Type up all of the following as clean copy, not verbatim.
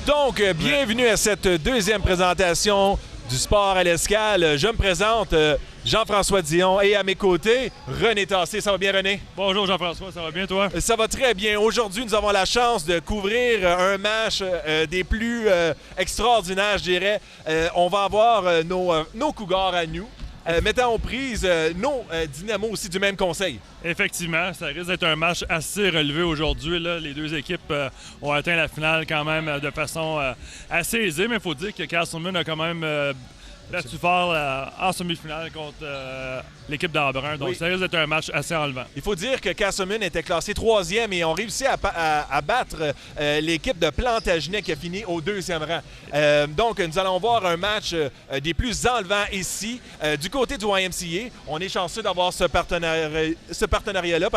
Donc, bienvenue à cette deuxième présentation du sport à l'escale. Je me présente, Jean-François Dion, et à mes côtés, René Tassé. Ça va bien, René? Bonjour Jean-François, ça va bien toi? Ça va très bien. Aujourd'hui, nous avons la chance de couvrir un match des plus extraordinaires, je dirais. On va avoir nos Cougars à nous. Mettant aux prises nos Dynamos aussi du même conseil. Effectivement, ça risque d'être un match assez relevé aujourd'hui. Les deux équipes ont atteint la finale quand même de façon assez aisée, mais il faut dire que Castleman a quand même battu fort en semi-finale contre l'équipe d'Embrun. Donc, ça risque d'être un match assez enlevant. Il faut dire que Castleman était classé 3e et ont réussi à battre l'équipe de Plantagenet qui a fini au 2e rang. Donc, nous allons voir un match des plus enlevants ici. Du côté du YMCA, on est chanceux d'avoir ce partenariat-là,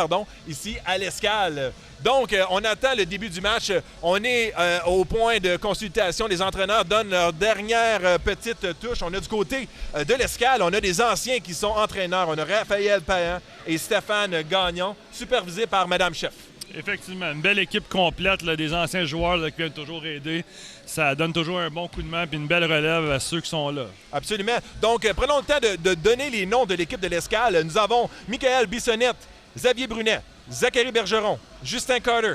ici à l'Escale. Donc, on attend le début du match. On est au point de consultation. Les entraîneurs donnent leur dernière petite touche. On a du côté de l'Escale, on a des anciens qui sont entraîneurs. On a Raphaël Payan et Stéphane Gagnon, supervisés par Madame Chef. Effectivement, une belle équipe complète, des anciens joueurs qui viennent toujours aider. Ça donne toujours un bon coup de main et une belle relève à ceux qui sont là. Absolument. Donc, prenons le temps de donner les noms de l'équipe de l'Escale. Nous avons Michael Bissonnette, Xavier Brunet, Zachary Bergeron, Justin Carter,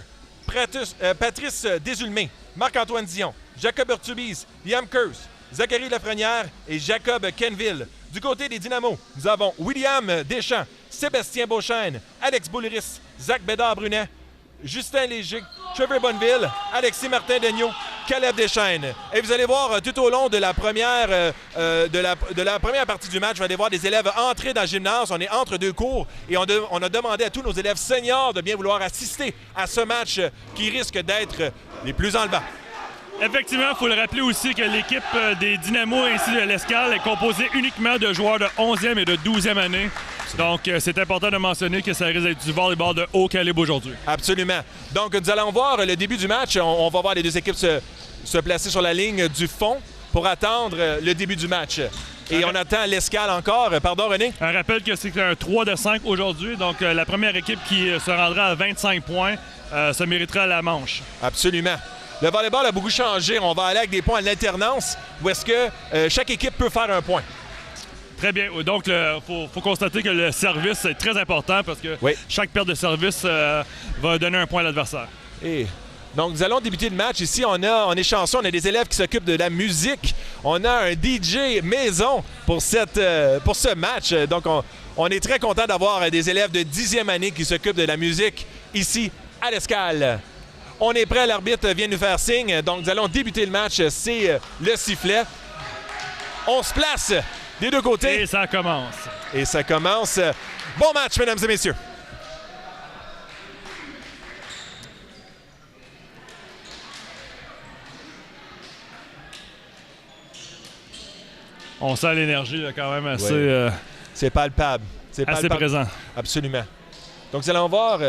Patrice Desulmé, Marc-Antoine Dion, Jacob Urtubise, Liam Kearse, Zachary Lafrenière et Jacob Kenville. Du côté des Dynamos, nous avons William Deschamps, Sébastien Beauchesne, Alex Boulris, Zach Bédard-Brunet, Justin Léger, Trevor Bonneville, Alexis Martin-Degnaud, Caleb Deschaines. Et vous allez voir tout au long de la première, première partie du match, vous allez voir des élèves entrer dans le gymnase. On est entre deux cours et on a demandé à tous nos élèves seniors de bien vouloir assister à ce match qui risque d'être les plus enlevants. Effectivement, il faut le rappeler aussi que l'équipe des Dynamos ainsi de l'Escale est composée uniquement de joueurs de 11e et de 12e année. Donc, c'est important de mentionner que ça risque d'être du volleyball de haut calibre aujourd'hui. Absolument. Donc, nous allons voir le début du match. On va voir les deux équipes se placer sur la ligne du fond pour attendre le début du match. Et on attend l'Escale encore. Pardon, René? Un rappel que c'est un 3 de 5 aujourd'hui. Donc, la première équipe qui se rendra à 25 points se méritera la manche. Absolument. Le volleyball a beaucoup changé. On va aller avec des points à l'alternance où est-ce que chaque équipe peut faire un point. Très bien. Donc, il faut constater que le service est très important parce que chaque perte de service va donner un point à l'adversaire. Et donc, nous allons débuter le match. Ici, on est chanceux. On a des élèves qui s'occupent de la musique. On a un DJ maison pour ce match. Donc, on est très content d'avoir des élèves de 10e année qui s'occupent de la musique ici à l'Escale. On est prêt, l'arbitre vient nous faire signe. Donc, nous allons débuter le match. C'est le sifflet. On se place des deux côtés. Et ça commence. Et ça commence. Bon match, mesdames et messieurs. On sent l'énergie quand même assez... C'est palpable. C'est assez présent. Absolument. Donc, nous allons voir...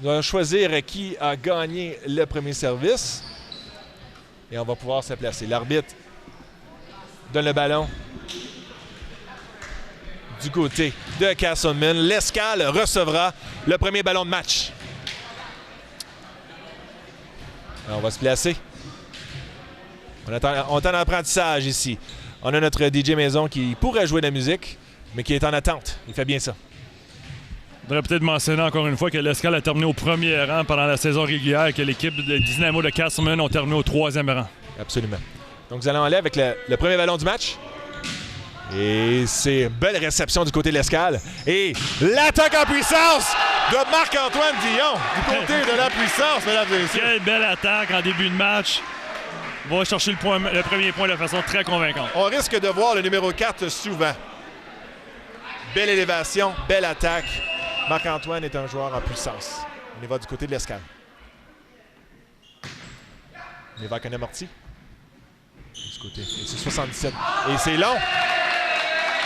Nous allons choisir qui a gagné le premier service. Et on va pouvoir se placer. L'arbitre donne le ballon du côté de Castleman. L'Escale recevra le premier ballon de match. Alors, on va se placer. On attend l'apprentissage ici. On a notre DJ maison qui pourrait jouer de la musique, mais qui est en attente. Il fait bien ça. Je voudrais peut-être mentionner encore une fois que l'Escale a terminé au premier rang pendant la saison régulière et que l'équipe de Dynamo de Castleman ont terminé au 3e rang. Absolument. Donc, nous allons aller avec le premier ballon du match. Et c'est une belle réception du côté de l'Escale. Et l'attaque en puissance de Marc-Antoine Dion du côté de la puissance, mesdames et messieurs. Quelle belle attaque en début de match. On va chercher le premier point de façon très convaincante. On risque de voir le numéro 4 souvent. Belle élévation, belle attaque. Marc-Antoine est un joueur en puissance. On y va du côté de l'Escale. On y va avec un amorti. Du côté. Et c'est 77. Et c'est long.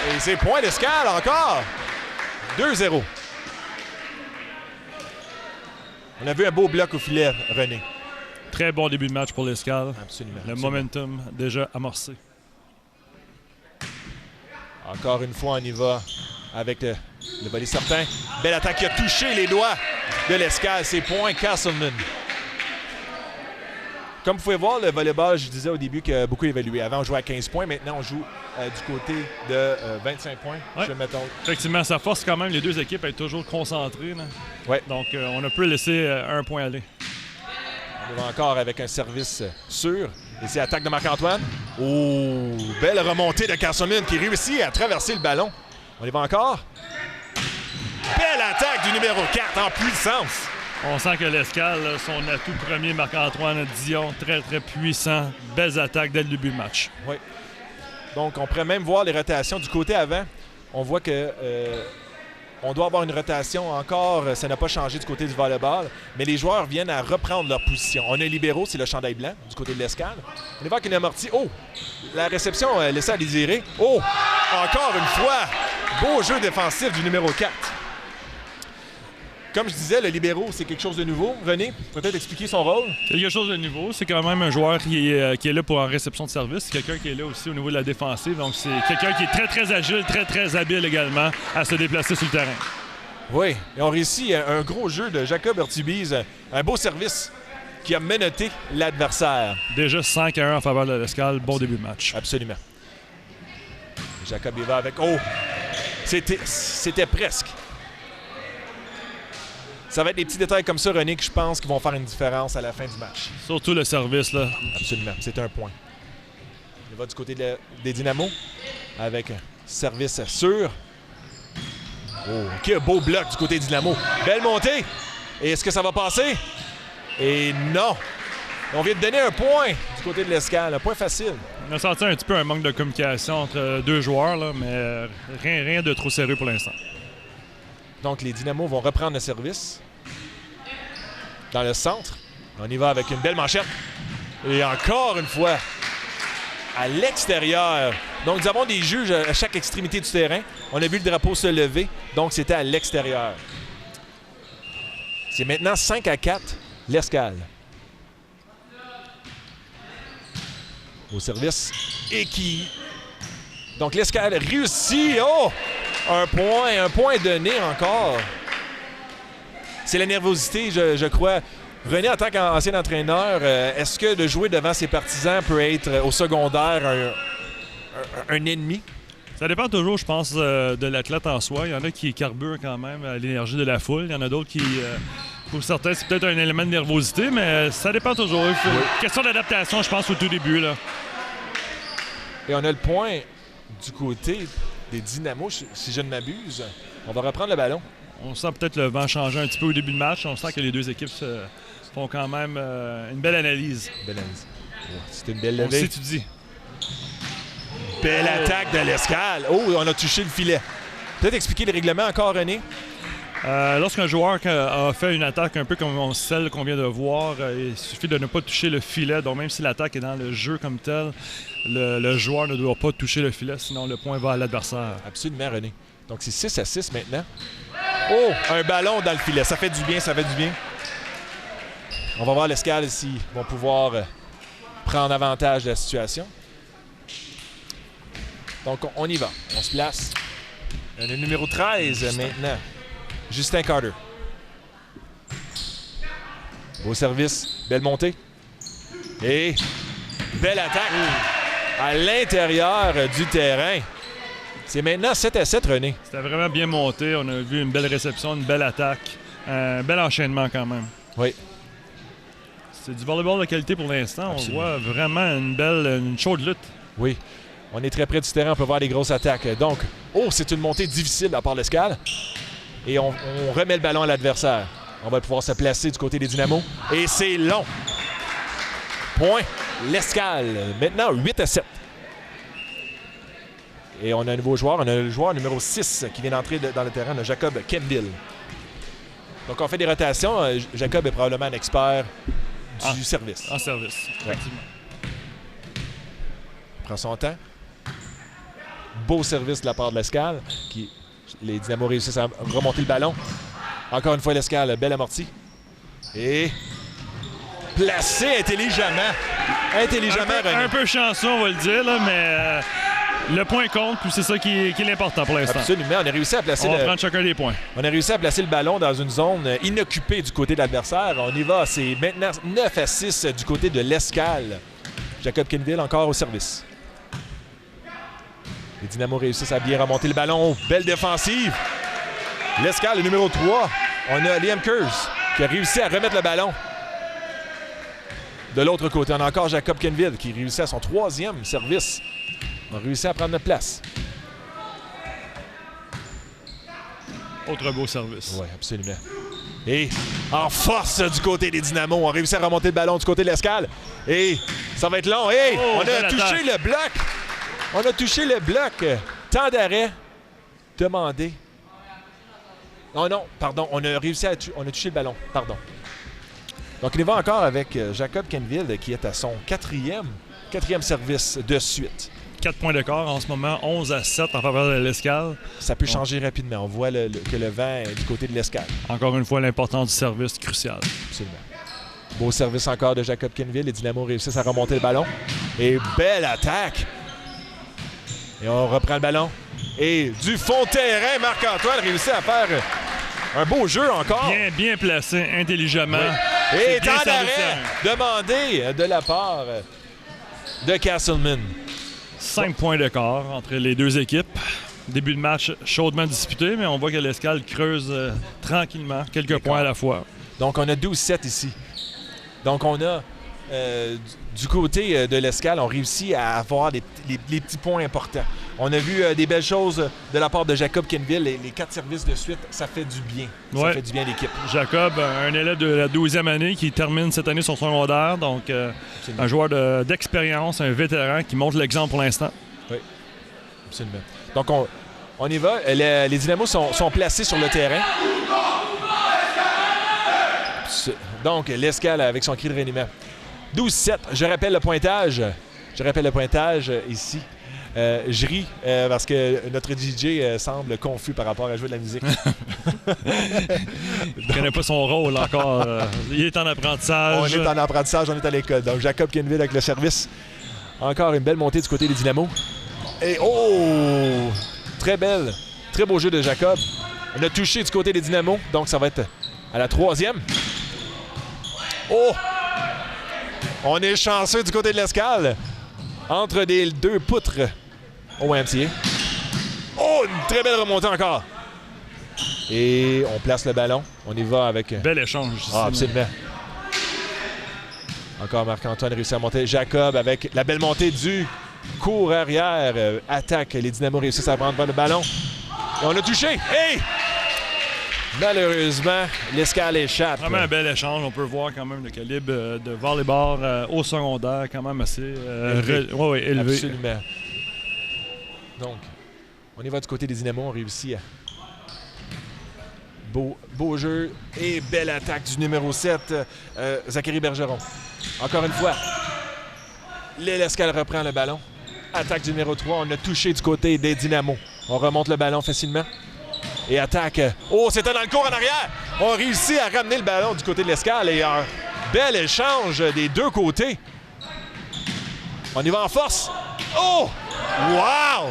Et c'est point d'Escale encore. 2-0. On a vu un beau bloc au filet, René. Très bon début de match pour l'Escale. Absolument. Le momentum déjà amorcé. Encore une fois, on y va avec le volley certain. Belle attaque qui a touché les doigts de l'Escale. C'est point Castleman. Comme vous pouvez voir, le volleyball, je disais au début qu'il a beaucoup évolué. Avant, on jouait à 15 points. Maintenant, on joue du côté de 25 points. Ouais. Effectivement, ça force quand même les deux équipes à être toujours concentrées. Ouais. Donc, on a pu laisser un point aller. On va encore avec un service sûr. Et c'est attaque de Marc-Antoine. Oh, belle remontée de Carson qui réussit à traverser le ballon. On y va encore. Belle attaque du numéro 4 en puissance. On sent que l'Escale, son atout premier, Marc-Antoine Dion, très, très puissant. Belles attaques dès le début du match. Oui. Donc, on pourrait même voir les rotations du côté avant. On voit que on doit avoir une rotation encore. Ça n'a pas changé du côté du volleyball. Mais les joueurs viennent à reprendre leur position. On a un libéraux, c'est le chandail blanc du côté de l'Escale. On évoque une amortie. Oh! La réception laissée à désirer. Oh! Encore une fois! Beau jeu défensif du numéro 4. Comme je disais, le libéraux, c'est quelque chose de nouveau. René, peut-être expliquer son rôle? Quelque chose de nouveau. C'est quand même un joueur qui est là pour en réception de service. C'est quelqu'un qui est là aussi au niveau de la défensive. Donc, c'est quelqu'un qui est très, très agile, très, très habile également à se déplacer sur le terrain. Oui, et on réussit un gros jeu de Jacob Urtubise. Un beau service qui a menotté l'adversaire. Déjà 5-1 en faveur de l'Escale. Bon début de match. Absolument. Jacob y va avec... Oh! C'était presque. Ça va être des petits détails comme ça, René, que je pense qui vont faire une différence à la fin du match. Surtout le service, là. Absolument. C'est un point. Il va du côté des Dynamos avec un service sûr. Oh, quel beau bloc du côté des Dynamos. Belle montée. Et est-ce que ça va passer? Et non. On vient de donner un point du côté de l'Escale. Un point facile. On a senti un petit peu un manque de communication entre deux joueurs, là, mais rien de trop sérieux pour l'instant. Donc, les Dynamos vont reprendre le service dans le centre. On y va avec une belle manchette. Et encore une fois, à l'extérieur. Donc, nous avons des juges à chaque extrémité du terrain. On a vu le drapeau se lever. Donc, c'était à l'extérieur. C'est maintenant 5-4, l'Escale. Au service. Et qui... Donc, l'Escale réussit. Oh! Un point donné encore. C'est la nervosité, je crois. René, en tant qu'ancien entraîneur, est-ce que de jouer devant ses partisans peut être au secondaire un ennemi? Ça dépend toujours, je pense, de l'athlète en soi. Il y en a qui carburent quand même à l'énergie de la foule. Il y en a d'autres qui, pour certains, c'est peut-être un élément de nervosité, mais ça dépend toujours. Oui. Question d'adaptation, je pense, au tout début, là. Et on a le point du côté des Dynamos, si je ne m'abuse. On va reprendre le ballon. On sent peut-être le vent changer un petit peu au début du match. On sent que les deux équipes font quand même une belle analyse. Belle analyse. Oh, c'était une belle levée. On s'étudie. Belle attaque de l'Escale. Oh, on a touché le filet. Peut-être expliquer les règlements encore, René? Lorsqu'un joueur a fait une attaque un peu comme celle qu'on vient de voir, il suffit de ne pas toucher le filet. Donc même si l'attaque est dans le jeu comme tel, le joueur ne doit pas toucher le filet, sinon le point va à l'adversaire. Absolument, René. Donc c'est 6-6 maintenant. Oh, un ballon dans le filet. Ça fait du bien, ça fait du bien. On va voir l'Escale s'ils vont pouvoir prendre avantage de la situation. Donc on y va. On se place. Le numéro 13 maintenant. Justin Carter. Beau service. Belle montée. Et belle attaque à l'intérieur du terrain. C'est maintenant 7-7, René. C'était vraiment bien monté. On a vu une belle réception, une belle attaque. Un bel enchaînement quand même. Oui. C'est du volleyball de qualité pour l'instant. Absolument. On voit vraiment une chaude lutte. Oui. On est très près du terrain. On peut voir les grosses attaques. Donc, c'est une montée difficile à part l'Escale. Et on remet le ballon à l'adversaire. On va pouvoir se placer du côté des Dynamos. Et c'est long. Point. L'Escale. Maintenant, 8-7. Et on a un nouveau joueur. On a le joueur numéro 6 qui vient d'entrer dans le terrain, Jacob Kendall. Donc, on fait des rotations. Jacob est probablement un expert du service. En service, effectivement. Il prend son temps. Beau service de la part de l'Escale. Les Dynamos réussissent à remonter le ballon. Encore une fois, l'Escale, belle amortie. Et placé intelligemment. Intelligemment, René. Un peu chanceux, on va le dire, là, mais Le point compte, puis c'est ça qui est l'important pour l'instant. Absolument. On a réussi à placer On va prendre chacun des points. On a réussi à placer le ballon dans une zone inoccupée du côté de l'adversaire. On y va. C'est maintenant 9-6 du côté de l'Escale. Jacob Kenville encore au service. Les Dynamos réussissent à bien remonter le ballon. Belle défensive. L'Escale, le numéro 3. On a Liam Kurz qui a réussi à remettre le ballon. De l'autre côté, on a encore Jacob Kenville qui réussit à son 3e service. On a réussi à prendre notre place. Autre beau service. Oui, absolument. Et en force du côté des Dynamos, on a réussi à remonter le ballon du côté de l'Escale. Et ça va être long. Et on a touché le bloc. On a touché le bloc. Temps d'arrêt demandé. Oh non, pardon. On a réussi on a touché le ballon. Pardon. Donc, il y va encore avec Jacob Kenville qui est à son quatrième service de suite. 4 points d'écart en ce moment, 11-7 en faveur de l'Escale. Ça peut changer rapidement. On voit que le vent est du côté de l'Escale. Encore une fois, l'importance du service crucial. Absolument. Beau service encore de Jacob Kenville. Les Dynamos réussissent à remonter le ballon. Et belle attaque. Et on reprend le ballon. Et du fond de terrain, Marc-Antoine réussit à faire un beau jeu encore. Bien placé, intelligemment. Oui. Et temps d'arrêt demandé de la part de Castleman. 5 points d'écart entre les deux équipes. Début de match chaudement disputé, mais on voit que l'Escale creuse tranquillement, quelques points à la fois. Donc, on a 12-7 ici. Donc, on a, du côté de l'Escale, on réussit à avoir les petits points importants. On a vu des belles choses de la part de Jacob Kenville. Les 4 services de suite, ça fait du bien. Ça fait du bien à l'équipe. Jacob, un élève de la 12e année qui termine cette année son secondaire. Donc, un joueur d'expérience, un vétéran qui montre l'exemple pour l'instant. Oui, absolument. Donc, on y va. Les Dynamos sont placés sur le terrain. Donc, l'Escale avec son cri de ralliement. 12-7. Je rappelle le pointage. Ici. Je ris parce que notre DJ semble confus par rapport à jouer de la musique. Il ne connaît pas son rôle encore. Il est en apprentissage. On est en apprentissage, on est à l'école. Donc, Jacob Kenville avec le service. Encore une belle montée du côté des Dynamos. Et oh! Très belle. Très beau jeu de Jacob. On a touché du côté des Dynamos. Donc, ça va être à la 3e. Oh! On est chanceux du côté de l'Escale. Entre les 2 poutres au YMCA. Oh, une très belle remontée encore. Et on place le ballon. On y va avec... Bel échange. Absolument. Encore Marc-Antoine réussit à monter. Jacob avec la belle montée du court arrière. Attaque. Les Dynamos réussissent à prendre le ballon. Et on a touché. Hey! Malheureusement, l'Escale échappe. Vraiment un bel échange. On peut voir quand même le calibre de volleyball au secondaire, quand même assez élevé. Absolument. Donc, on y va du côté des Dynamos. On réussit à... Beau jeu et belle attaque du numéro 7, Zachary Bergeron. Encore une fois, l'Escale reprend le ballon. Attaque du numéro 3. On a touché du côté des Dynamos. On remonte le ballon facilement. Et attaque. Oh, c'était dans le cours en arrière. On réussit à ramener le ballon du côté de l'Escale. Et un bel échange des deux côtés. On y va en force. Oh! Wow!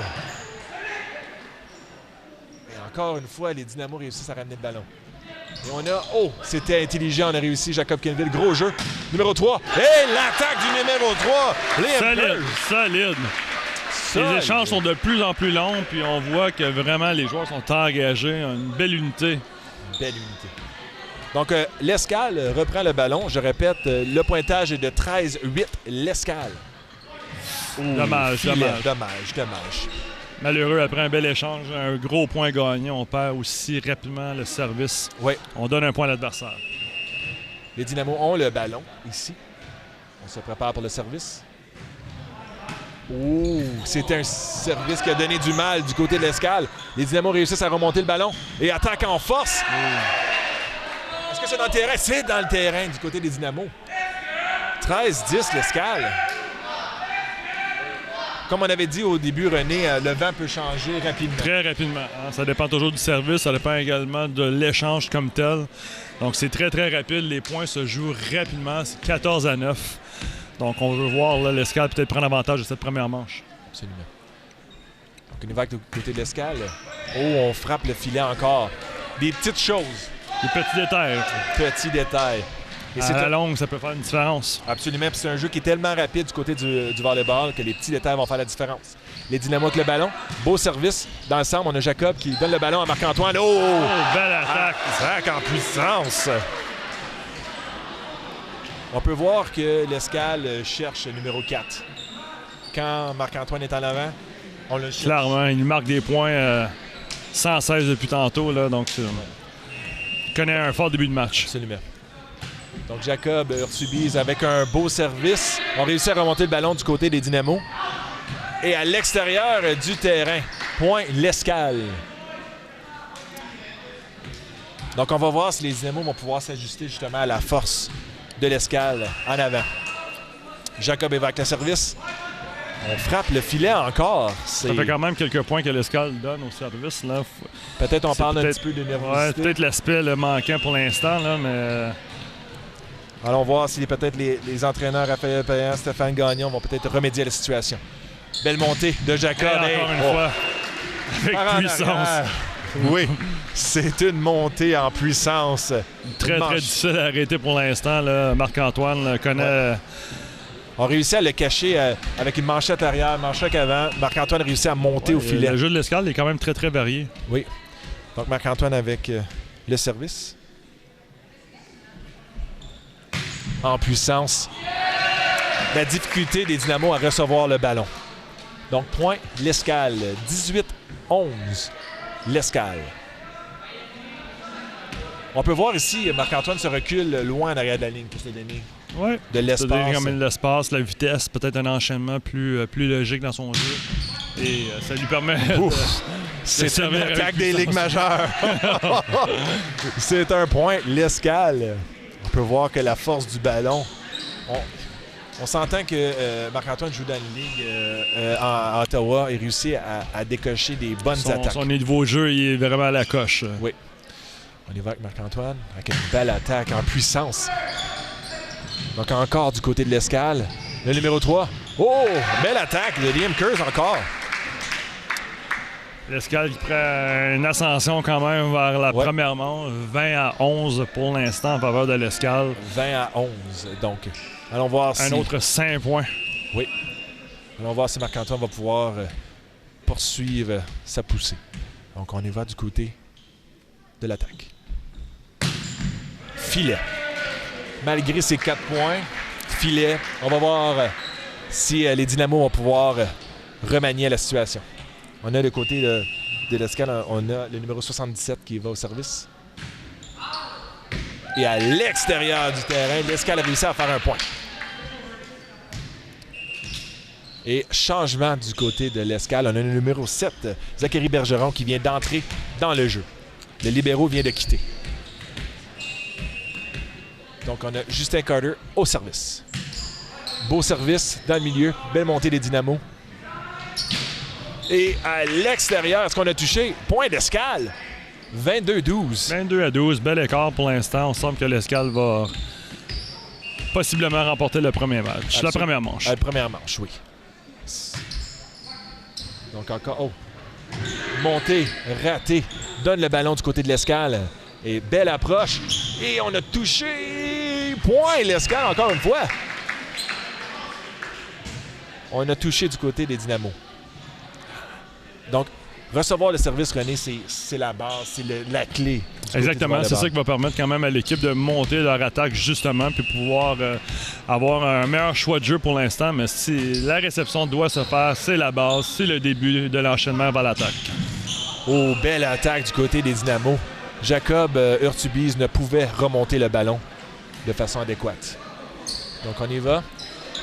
Et encore une fois, les Dynamos réussissent à ramener le ballon. Et on a... Oh! C'était intelligent. On a réussi. Jacob Kenville. Gros jeu. Numéro 3. Et l'attaque du numéro 3. Solide. Les échanges sont de plus en plus longs, puis on voit que vraiment les joueurs sont engagés. Une belle unité. Donc, l'Escale reprend le ballon. Je répète, le pointage est de 13-8. L'Escale. Dommage. Malheureux, après un bel échange, un gros point gagné, on perd aussi rapidement le service. Oui. On donne un point à l'adversaire. Les Dynamos ont le ballon ici. On se prépare pour le service. Oh, c'était un service qui a donné du mal du côté de l'Escale. Les Dynamos réussissent à remonter le ballon et attaquent en force. Est-ce que c'est dans le terrain? C'est dans le terrain du côté des Dynamos. 13-10 l'Escale. Comme on avait dit au début, René, le vent peut changer rapidement. Très rapidement. Hein? Ça dépend toujours du service, ça dépend également de l'échange comme tel. Donc c'est très, très rapide. Les points se jouent rapidement. C'est 14-9. Donc, on veut voir l'Escale peut-être prendre avantage de cette première manche. Absolument. on y va du côté de l'Escale. Oh, on frappe le filet encore. Des petites choses. Des petits détails. Petits détails. Et à la longue, ça peut faire une différence. Absolument. Puis c'est un jeu qui est tellement rapide du côté du volleyball que les petits détails vont faire la différence. Les Dynamos avec le ballon. Beau service. Dans le centre, on a Jacob qui donne le ballon à Marc-Antoine. Oh! Belle attaque. Attaque en puissance. On peut voir que l'Escale cherche le numéro 4. Quand Marc-Antoine est en avant, on le cherche. Clairement, il marque des points sans cesse depuis tantôt. Là, donc, il connaît un fort début de match. Absolument. Donc, Jacob Urtubise avec un beau service. On réussit à remonter le ballon du côté des Dynamos. Et à l'extérieur du terrain, point l'Escale. Donc, on va voir si les Dynamos vont pouvoir s'ajuster justement à la force de l'Escale en avant. Jacob évacue le service. On frappe le filet encore. Ça fait quand même quelques points que l'Escale donne au service. Là. Peut-être on parle un petit peu de nervosité. Ouais, peut-être l'aspect manquant pour l'instant, là, mais... Allons voir si peut-être les entraîneurs Raphaël Payan, Stéphane Gagnon vont peut-être remédier à la situation. Belle montée de Jacob. Et encore une fois, avec puissance. Oui, c'est une montée en puissance. Très difficile à arrêter pour l'instant. Marc-Antoine connaît... Ouais. On réussit à le cacher avec une manchette arrière, manchette avant. Marc-Antoine réussit à monter au filet. Le jeu de l'Escale est quand même très, très varié. Oui. Donc Marc-Antoine avec le service. En puissance. La difficulté des Dynamos à recevoir le ballon. Donc, point l'Escale. 18-11, l'Escale. On peut voir ici, Marc-Antoine se recule loin en arrière de la ligne pour se donner de l'espace. Comme l'espace, la vitesse, peut-être un enchaînement plus logique dans son jeu. Et ça lui permet c'est une attaque des ligues majeures. C'est un point l'Escale. On peut voir que la force du ballon... On s'entend que Marc-Antoine joue dans une ligue à Ottawa et réussit à décocher des bonnes attaques. Son niveau de jeu, il est vraiment à la coche. Oui. On y va avec Marc-Antoine, avec une belle attaque en puissance. Donc encore du côté de l'Escale. Le numéro 3. Oh! Belle attaque de Liam Kurz encore. L'Escale qui prend une ascension quand même vers la première manche. 20-11 pour l'instant en faveur de l'Escale. 20-11. Donc, allons voir si... Un autre 5 points. Oui. Allons voir si Marc-Antoine va pouvoir poursuivre sa poussée. Donc, on y va du côté de l'attaque. Filet. Malgré ces 4 points, filet. On va voir si les Dynamos vont pouvoir remanier la situation. On a le côté de l'Escale, on a le numéro 77 qui va au service. Et à l'extérieur du terrain, l'Escale a réussi à faire un point. Et changement du côté de l'Escale, on a le numéro 7, Zachary Bergeron, qui vient d'entrer dans le jeu. Le libéraux vient de quitter. Donc, on a Justin Carter au service. Beau service dans le milieu. Belle montée des Dynamos. Et à l'extérieur, est-ce qu'on a touché? Point d'Escale. 22-12. 22-12. Bel écart pour l'instant. On semble que l'Escale va possiblement remporter le premier match. Absolument. La première manche. La première manche, oui. Donc encore... Oh! Montée, ratée. Donne le ballon du côté de l'Escale. Et belle approche. Et on a touché. Point l'Escale encore une fois. On a touché du côté des Dynamos. Donc, recevoir le service, René, c'est la base, c'est la clé. Exactement, c'est ça qui va permettre quand même à l'équipe de monter leur attaque justement puis pouvoir avoir un meilleur choix de jeu pour l'instant. Mais si la réception doit se faire, c'est la base, c'est le début de l'enchaînement vers l'attaque. Oh, belle attaque du côté des Dynamos. Jacob Urtubise ne pouvait remonter le ballon de façon adéquate. Donc, on y va.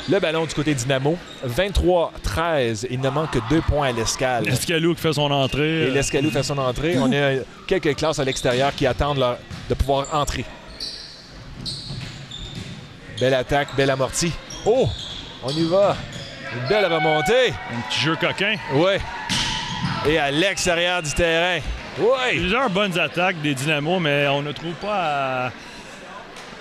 Le ballon du côté Dynamo, 23-13. Il ne manque que 2 points à l'Escale. L'Escalou qui fait son entrée. Et l'Escalou fait son entrée. On a quelques classes à l'extérieur qui attendent de pouvoir entrer. Belle attaque, belle amortie. Oh! On y va. Une belle remontée. Un petit jeu coquin. Oui. Et à l'extérieur du terrain. Oui. Plusieurs bonnes attaques des Dynamos, mais on ne trouve pas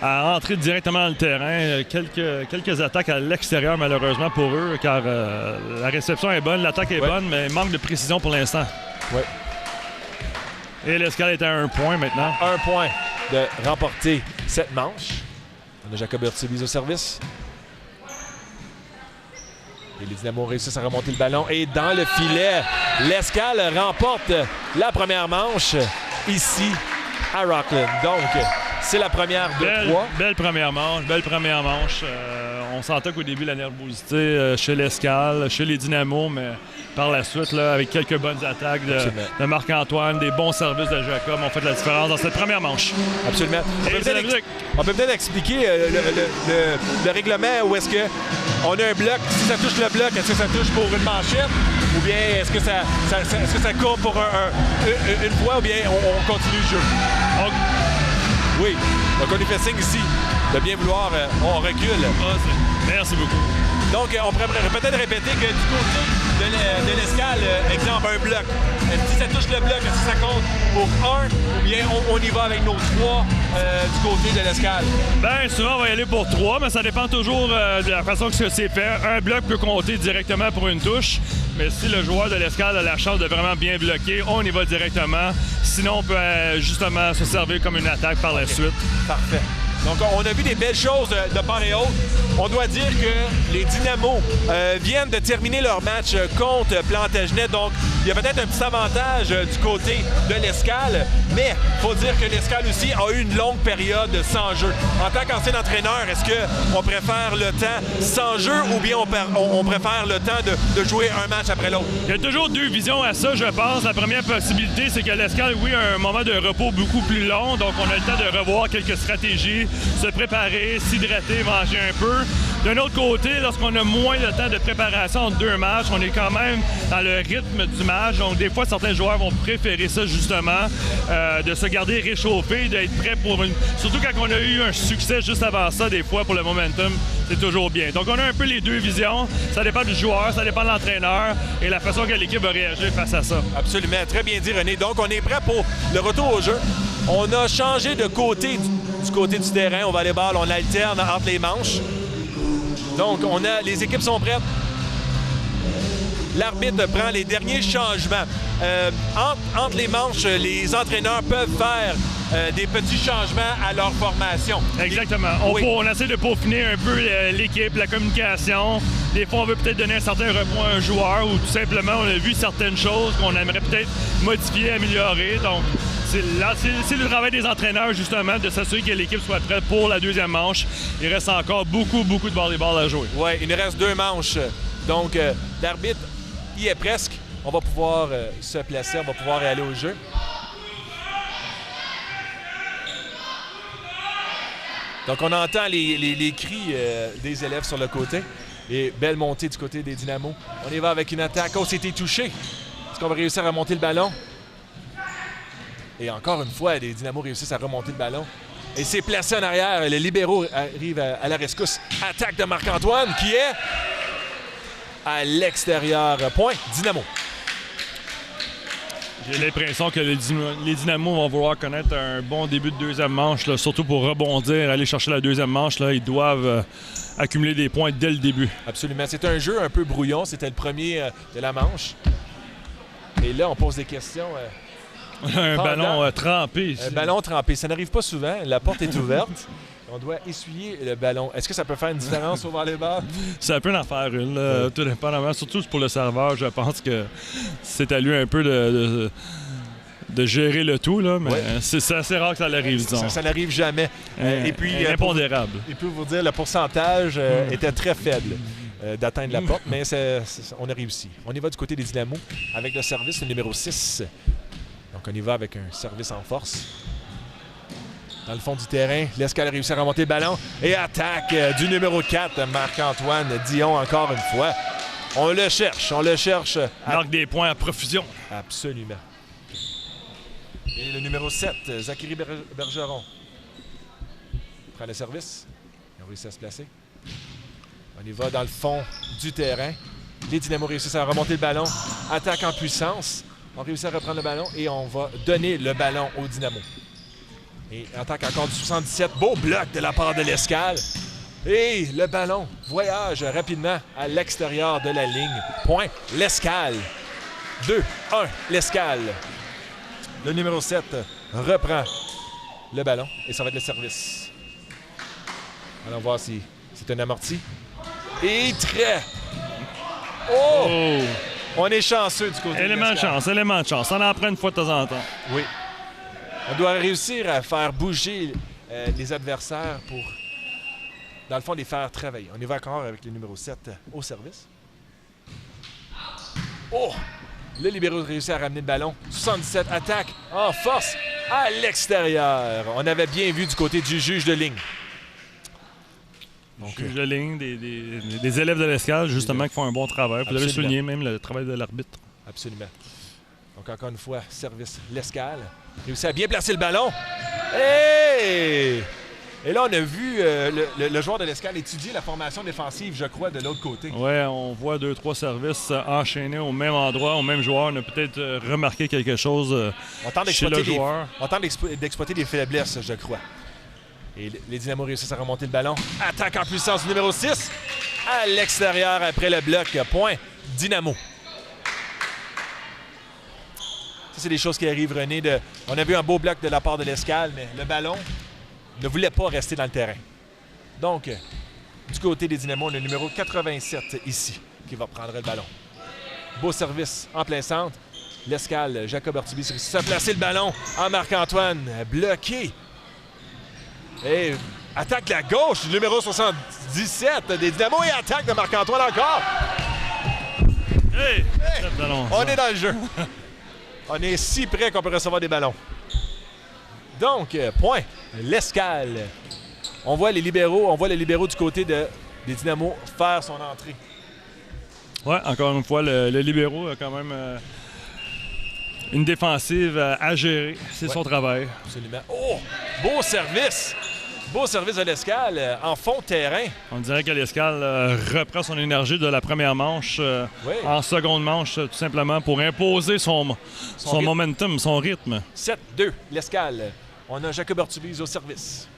à entrer directement dans le terrain. Quelques attaques à l'extérieur, malheureusement, pour eux, car la réception est bonne, l'attaque est bonne, mais il manque de précision pour l'instant. Oui. Et l'Escale est à 1 point maintenant. 1 point de remporter cette manche. On a Jacob Urtubise au service. Et les Dynamos réussissent à remonter le ballon. Et dans le filet, l'Escale remporte la première manche ici à Rockland. Donc, c'est la première de 3. Belle première manche. On sentait qu'au début, la nervosité chez l'Escale, chez les Dynamos, mais par la suite, là, avec quelques bonnes attaques de Marc-Antoine, des bons services de Jacob, ont fait la différence dans cette première manche. Absolument. On peut peut-être expliquer le règlement où est-ce qu'on a un bloc. Si ça touche le bloc, est-ce que ça touche pour une manchette? Ou bien est-ce que ça court pour une fois ou bien on continue le jeu? Oui. Donc on est fait signe ici de bien vouloir, on recule. Merci beaucoup. Donc, on pourrait peut-être répéter que du côté de l'Escale, exemple, un bloc. Si ça touche le bloc, est-ce que ça compte pour 1 ou bien on y va avec nos 3 du côté de l'Escale? Bien, souvent, on va y aller pour 3, mais ça dépend toujours de la façon que c'est fait. Un bloc peut compter directement pour une touche, mais si le joueur de l'Escale a la chance de vraiment bien bloquer, on y va directement. Sinon, on peut justement se servir comme une attaque par la suite. Parfait. Donc, on a vu des belles choses de part et autre. On doit dire que les Dynamos viennent de terminer leur match contre Plantagenet. Donc, il y a peut-être un petit avantage du côté de l'Escale. Mais il faut dire que l'Escale aussi a eu une longue période sans jeu. En tant qu'ancien entraîneur, est-ce qu'on préfère le temps sans jeu ou bien on préfère le temps de jouer un match après l'autre? Il y a toujours 2 visions à ça, je pense. La première possibilité, c'est que l'Escale, oui, a un moment de repos beaucoup plus long. Donc, on a le temps de revoir quelques stratégies, se préparer, s'hydrater, manger un peu. D'un autre côté, lorsqu'on a moins de temps de préparation entre 2 matchs, on est quand même dans le rythme du match. Donc, des fois, certains joueurs vont préférer ça, justement, de se garder réchauffé, d'être prêt pour une... Surtout quand on a eu un succès juste avant ça, des fois, pour le momentum, c'est toujours bien. Donc, on a un peu les 2 visions. Ça dépend du joueur, ça dépend de l'entraîneur et la façon que l'équipe va réagir face à ça. Absolument. Très bien dit, René. Donc, on est prêt pour le retour au jeu. On a changé de côté du côté du terrain. Au volleyball, on alterne entre les manches. Donc, les équipes sont prêtes. L'arbitre prend les derniers changements. Entre les manches, les entraîneurs peuvent faire des petits changements à leur formation. Exactement. On essaie de peaufiner un peu l'équipe, la communication. Des fois, on veut peut-être donner un certain repos à un joueur ou tout simplement, on a vu certaines choses qu'on aimerait peut-être modifier, améliorer. Donc, c'est le travail des entraîneurs, justement, de s'assurer que l'équipe soit prête pour la deuxième manche. Il reste encore beaucoup de volleyball à jouer. Oui, il nous reste 2 manches. Donc, l'arbitre y est presque. On va pouvoir se placer, on va pouvoir aller au jeu. Donc, on entend les cris des élèves sur le côté. Et belle montée du côté des Dynamos. On y va avec une attaque. Oh, c'était touché. Est-ce qu'on va réussir à remonter le ballon? Et encore une fois, les Dynamos réussissent à remonter le ballon. Et c'est placé en arrière. Le libéraux arrive à la rescousse. Attaque de Marc-Antoine qui est à l'extérieur. Point, Dynamo. J'ai l'impression que les Dynamos vont vouloir connaître un bon début de deuxième manche, là, surtout pour rebondir, aller chercher la deuxième manche. Là, ils doivent accumuler des points dès le début. Absolument. C'est un jeu un peu brouillon. C'était le premier de la manche. Et là, on pose des questions. On a un ballon trempé ici. Un ballon trempé. Ça n'arrive pas souvent. La porte est ouverte. On doit essuyer le ballon. Est-ce que ça peut faire une différence au volleyball? Ça peut en faire une, tout dépendamment. Surtout pour le serveur, je pense que c'est à lui un peu de gérer le tout, là, mais c'est assez rare que ça l'arrive, disons. Ça n'arrive jamais. Et puis, impondérable. Et puis, vous dire, le pourcentage était très faible d'atteindre la porte, mais on a réussi. On y va du côté des Dynamos avec le service, le numéro 6. Donc, on y va avec un service en force. Dans le fond du terrain, l'Escale réussit à remonter le ballon. Et attaque du numéro 4, Marc-Antoine Dion, encore une fois. On le cherche. Marque des points à profusion. Absolument. Et le numéro 7, Zachary Bergeron. Prend le service. Ils ont réussi à se placer. On y va dans le fond du terrain. Les Dynamos réussissent à remonter le ballon. Attaque en puissance. On réussit à reprendre le ballon et on va donner le ballon aux Dynamos. Et attaque encore du 77. Beau bloc de la part de l'Escale. Et le ballon voyage rapidement à l'extérieur de la ligne. Point, l'Escale. 2-1, l'Escale. Le numéro 7 reprend le ballon et ça va être le service. Allons voir si c'est un amorti. Et très... Oh! On est chanceux du côté élément de chance, élément de chance. On en prend une fois de temps en temps. Oui. On doit réussir à faire bouger les adversaires pour, dans le fond, les faire travailler. On y va encore avec le numéro 7 au service. Oh! Le libéro réussit à ramener le ballon. 77 attaque en force à l'extérieur. On avait bien vu du côté du juge de ligne. Donc, juge de ligne, des élèves de l'Escale, justement, qui font un bon travail. Vous avez souligné même le travail de l'arbitre. Absolument. Donc, encore une fois, service l'Escale. Réussit à bien placer le ballon. Hey! Et là, on a vu le joueur de l'Escale étudier la formation défensive, je crois, de l'autre côté. Oui, on voit 2-3 services enchaînés au même endroit, au même joueur. On a peut-être remarqué quelque chose chez le joueur. On tente d'exploiter des faiblesses, je crois. Et les Dynamos réussissent à remonter le ballon. Attaque en puissance numéro 6 à l'extérieur après le bloc. Point Dynamo. Ça, c'est des choses qui arrivent, René. On a vu un beau bloc de la part de l'Escale, mais le ballon ne voulait pas rester dans le terrain. Donc, du côté des Dynamos, on a le numéro 87 ici qui va prendre le ballon. Beau service en plein centre. L'Escale, Jacob Ortubis réussit à placer le ballon en Marc-Antoine. Bloqué. Et attaque de la gauche du numéro 77 des Dynamos et attaque de Marc-Antoine encore. Hey! On est dans le jeu. On est si près qu'on peut recevoir des ballons. Donc, point. L'Escale. On voit les libéraux, du côté des Dynamos faire son entrée. Oui, encore une fois, le libéraux a quand même une défensive à gérer. C'est son travail. Absolument. Oh! Beau service! Beau service de l'Escale en fond de terrain. On dirait que l'Escale reprend son énergie de la première manche en seconde manche, tout simplement pour imposer son momentum, son rythme. 7-2, l'Escale. On a Jacob Ortubis au service.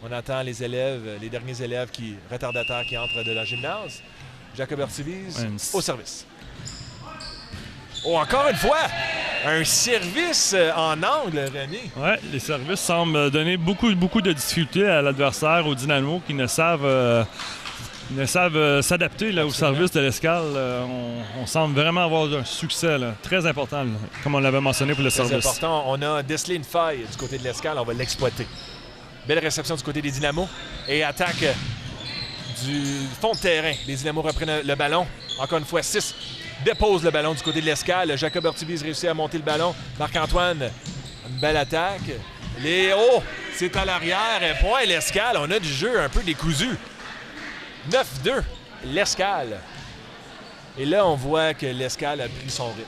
On attend les élèves, les derniers élèves retardataires qui entrent de la gymnase. Jacob Ortubis au service. Oh, encore une fois, un service en angle, René. Oui, les services semblent donner beaucoup de difficultés à l'adversaire, aux Dynamos, qui ne savent s'adapter au service de l'Escale. On semble vraiment avoir un succès là, très important, là, comme on l'avait mentionné pour le service. C'est important. On a décelé une faille du côté de l'Escale. On va l'exploiter. Belle réception du côté des Dynamos. Et attaque du fond de terrain. Les Dynamos reprennent le ballon. Encore une fois, 6 dépose le ballon du côté de l'Escale. Jacob Ortubis réussit à monter le ballon. Marc-Antoine, une belle attaque. Oh, c'est à l'arrière. Point l'Escale. On a du jeu un peu décousu. 9-2, l'Escale. Et là, on voit que l'Escale a pris son rythme.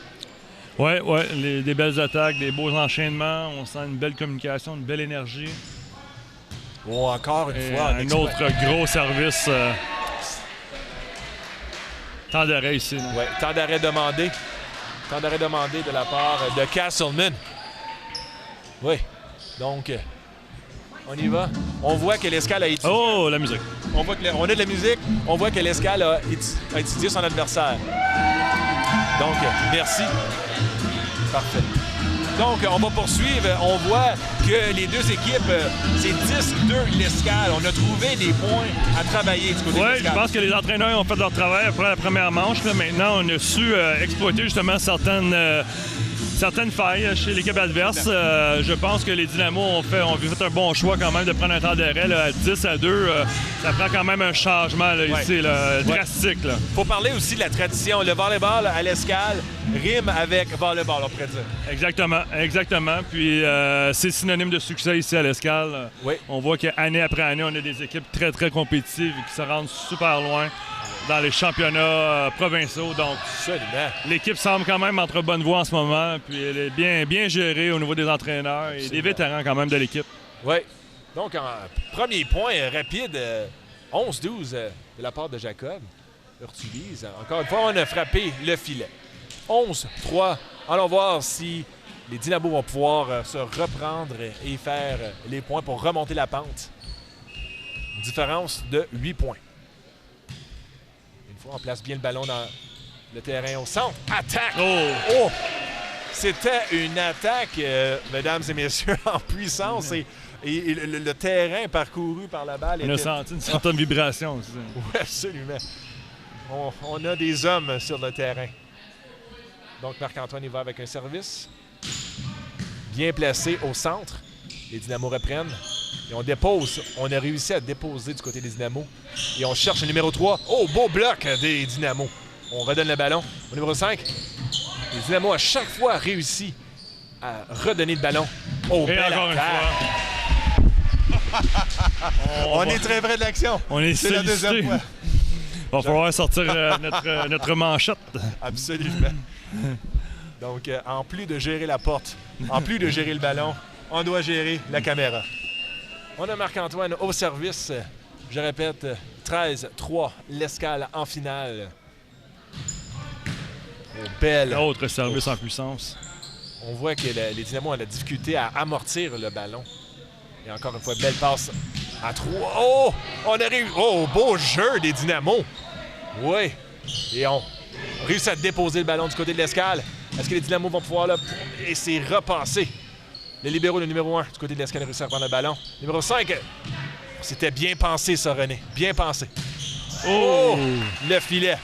Oui, des belles attaques, des beaux enchaînements. On sent une belle communication, une belle énergie. Oh, encore une fois. Un autre gros service. Temps d'arrêt ici. Oui, temps d'arrêt demandé. Temps d'arrêt demandé de la part de Castleman. Oui, donc, on y va. On voit que l'Escale a étudié. Oh, la musique. On a de la musique. On voit que l'Escale a étudié son adversaire. Donc, merci. Parfait. Donc, on va poursuivre. On voit que les deux équipes, c'est 10-2 l'Escale. On a trouvé des points à travailler du côté de l'Escale. Oui, je pense que les entraîneurs ont fait leur travail après la première manche. Là. Maintenant, on a su exploiter justement certaines failles chez l'équipe adverse. Je pense que les Dynamos ont fait un bon choix quand même de prendre un temps d'arrêt à 10-2. Ça prend quand même un changement là, ici, là, drastique. Il faut parler aussi de la tradition. Le volleyball à l'Escale rime avec volleyball, on pourrait dire. Exactement. Puis c'est synonyme de succès ici à l'Escale. Oui. On voit qu'année après année, on a des équipes très, très compétitives qui se rendent super loin dans les championnats provinciaux. Donc, l'équipe semble quand même entre bonne voie en ce moment. Puis elle est bien gérée au niveau des entraîneurs et des vétérans quand même de l'équipe. Oui. Donc, premier point rapide, 11-12 de la part de Jacob Ortubis. Encore une fois, on a frappé le filet. 11-3. Allons voir si les Dynamos vont pouvoir se reprendre et faire les points pour remonter la pente. Une différence de 8 points. Une fois, on place bien le ballon dans le terrain au centre. Attaque! Oh! C'était une attaque, mesdames et messieurs, en puissance. Et le terrain parcouru par la balle On a senti une certaine vibration aussi. Oui, absolument. On a des hommes sur le terrain. Donc, Marc-Antoine, il va avec un service. Bien placé au centre. Les Dynamos reprennent. Et on dépose. On a réussi à déposer du côté des Dynamos. Et on cherche le numéro 3. Oh, beau bloc des Dynamos. On redonne le ballon au numéro 5. Les Dynamos, à chaque fois, réussi à redonner le ballon. Oh, et belle encore attaque. une fois. On est très près de l'action. On est C'est la deuxième sollicité. fois. Il va falloir sortir notre manchette. Absolument. Donc, en plus de gérer la porte, en plus de gérer le ballon, on doit gérer la caméra. On a Marc-Antoine au service. Je répète, 13-3, l'Escale en finale. Oh, belle. Autre service en puissance. On voit que les Dynamos ont la difficulté à amortir le ballon. Et encore une fois, belle passe à 3. Oh! On arrive. Oh, beau jeu des Dynamos. Oui. Et on réussit à déposer le ballon du côté de l'Escale. Est-ce que les Dynamos vont pouvoir là? Et c'est repassé. Le libéraux, le numéro 1 du côté de l'Escale, a réussi à prendre le ballon. Numéro 5. C'était bien pensé, ça, René. Bien pensé. Oh! Le filet.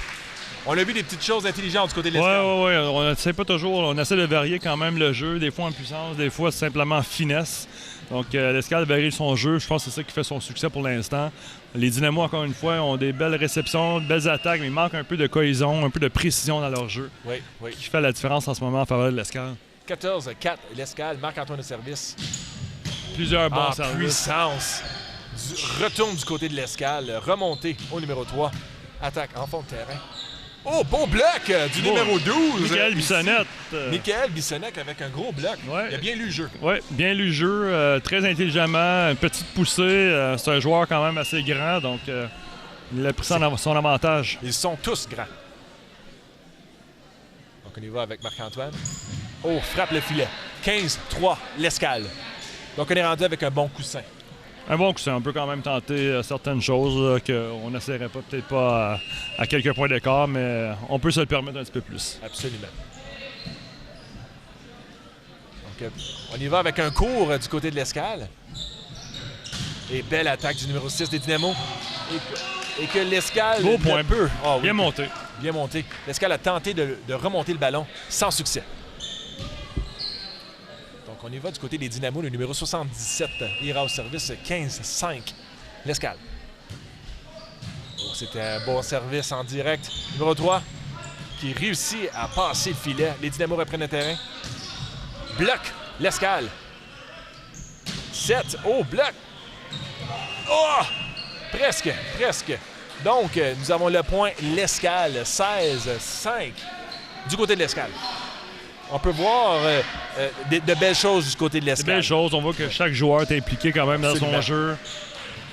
On a vu des petites choses intelligentes du côté de l'Escale. Oui. On essaie pas toujours. On essaie de varier quand même le jeu. Des fois en puissance, des fois simplement en finesse. Donc, l'Escale varie son jeu. Je pense que c'est ça qui fait son succès pour l'instant. Les Dynamos, encore une fois, ont des belles réceptions, de belles attaques, mais il manque un peu de cohésion, un peu de précision dans leur jeu. Oui. Qui fait la différence en ce moment en faveur de l'Escale. 14-4, l'Escale. Marc-Antoine au service. Plusieurs bons en services. Puissance. Retourne du côté de l'Escale. Remontée au numéro 3. Attaque en fond de terrain. Oh, beau bloc du numéro 12. Michael Bissonnette. Michael Bissonnette avec un gros bloc. Ouais. Il a bien lu le jeu. Oui, bien lu le jeu. Très intelligemment. Une petite poussée. C'est un joueur quand même assez grand. Donc, il a pris son avantage. Ils sont tous grands. Donc, on y va avec Marc-Antoine. Oh, frappe le filet. 15-3, l'Escale. Donc, on est rendu avec un bon coussin. Un bon coussin. On peut quand même tenter certaines choses qu'on n'essaierait peut-être pas à quelques points d'écart, mais on peut se le permettre un petit peu plus. Absolument. Donc, on y va avec un court du côté de l'Escale. Et belle attaque du numéro 6 des Dynamos. Et que l'Escale Beau point. peut. Oh, oui. Bien monté. Bien monté. L'Escale a tenté de remonter le ballon sans succès. Donc, on y va du côté des Dynamos. Le numéro 77 ira au service 15-5. L'Escale. Oh, c'était un bon service en direct. Numéro 3 qui réussit à passer le filet. Les Dynamos reprennent le terrain. Bloc. L'Escale. 7. Oh, bloc. Oh! Presque. Donc, nous avons le point l'Escale. 16-5 du côté de l'Escale. On peut voir de belles choses du côté de l'Escale. De belles choses. On voit que chaque joueur est impliqué quand même dans son jeu.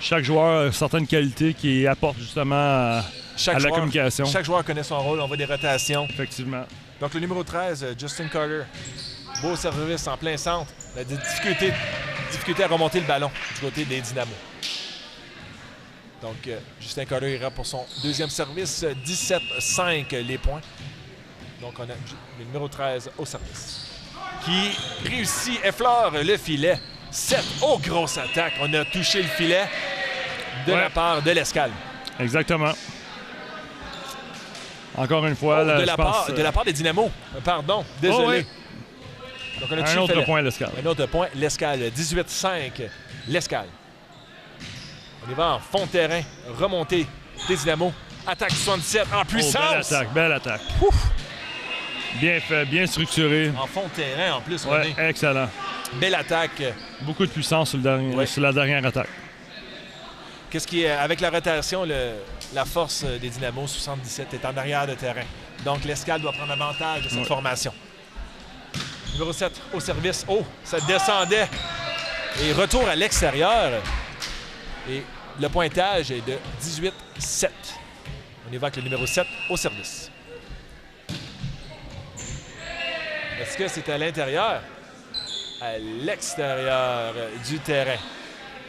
Chaque joueur a certaines qualités qui apportent justement à la communication. Chaque joueur connaît son rôle. On voit des rotations. Effectivement. Donc, le numéro 13, Justin Carter. Beau service en plein centre. La difficulté à remonter le ballon du côté des Dynamos. Donc, Justin Carter ira pour son deuxième service. 17-5 les points. Donc, on a le numéro 13 au service. Qui réussit, effleure le filet. 7. Oh, grosse attaque. On a touché le filet de la part de l'Escale. Exactement. Encore une fois, là, de la part des Dynamos. Pardon, désolé. Oh, oui. Donc, on a touché un autre point, l'Escale. Un autre point, l'Escale. 18-5, l'Escale. On y va en fond de terrain. Remontée des Dynamos. Attaque 77 en puissance. Belle attaque. Ouf. Bien fait, bien structuré. En fond de terrain en plus. Ouais, excellent. Belle attaque. Beaucoup de puissance sur la dernière attaque. Qu'est-ce qui est, avec la rotation, la force des Dynamos 77 est en arrière de terrain. Donc l'Escale doit prendre avantage de cette formation. Numéro 7 au service. Oh, ça descendait. Et retour à l'extérieur. Et le pointage est de 18-7. On y va avec le numéro 7 au service. Est-ce que c'est à l'intérieur? À l'extérieur du terrain.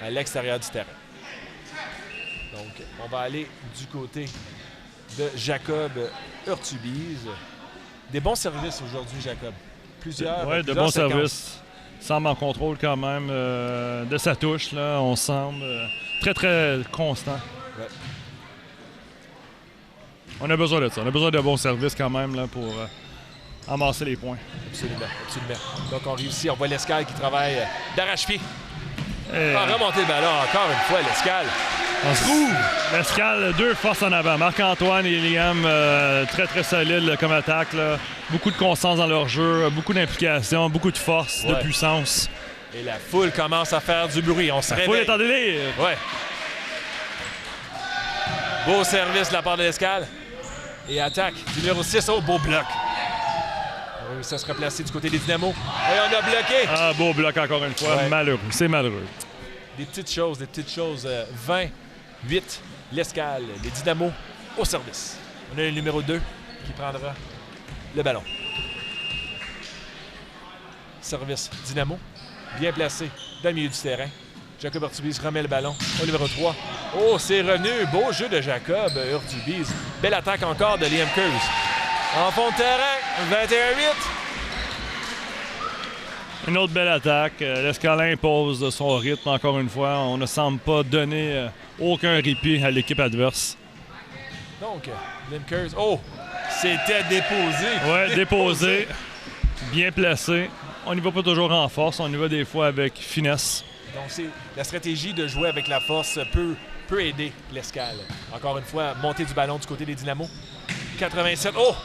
À l'extérieur du terrain. Donc, on va aller du côté de Jacob Urtubise. Des bons services aujourd'hui, Jacob. Oui, de bons services. Il semble en contrôle quand même de sa touche. Là. On semble très, très constant. Ouais. On a besoin de ça. On a besoin de bons services quand même là, pour amasser les points. Absolument, absolument. Donc, on réussit. On voit l'Escale qui travaille d'arrache-pied. Remonter le ballon encore une fois, l'Escale. On trouve l'Escale, 2 forces en avant. Marc-Antoine et Liam, très, très solides comme attaque. Là. Beaucoup de constance dans leur jeu, beaucoup d'implication, beaucoup de force, de puissance. Et la foule commence à faire du bruit. On se réveille. La foule est en délire. Ouais. Beau service de la part de l'Escale. Et attaque. Numéro 6, beau bloc. Ça se replacer du côté des Dynamos. Et on a bloqué. Ah, beau bloc encore une fois. Ouais. Malheureux. C'est malheureux. Des petites choses. 28, l'Escale, les Dynamos au service. On a le numéro 2 qui prendra le ballon. Service Dynamo. Bien placé dans le milieu du terrain. Jacob Urtubise remet le ballon au numéro 3. Oh, c'est revenu. Beau jeu de Jacob Urtubise. Belle attaque encore de Liam Kurz. En fond de terrain, 21-8. Une autre belle attaque. L'Escale impose son rythme encore une fois. On ne semble pas donner aucun répit à l'équipe adverse. Donc, Liam Kurz. Oh, c'était déposé. Oui, déposé. Bien placé. On n'y va pas toujours en force. On y va des fois avec finesse. Donc, la stratégie de jouer avec la force peut aider l'Escale. Encore une fois, montée du ballon du côté des Dynamos. 87. Oh!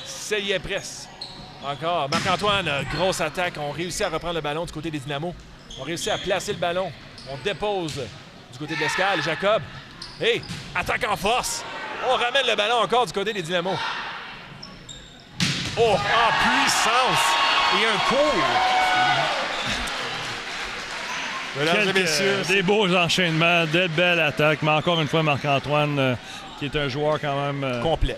Ça y est presque. Encore. Marc-Antoine, grosse attaque. On réussit à reprendre le ballon du côté des Dynamos. On réussit à placer le ballon. On dépose du côté de l'Escale. Jacob. Hey! Attaque en force. On ramène le ballon encore du côté des Dynamos. Oh! En puissance! Et un coup! Mesdames et messieurs, des beaux enchaînements, des belles attaques. Mais encore une fois, Marc-Antoine, qui est un joueur quand même complet.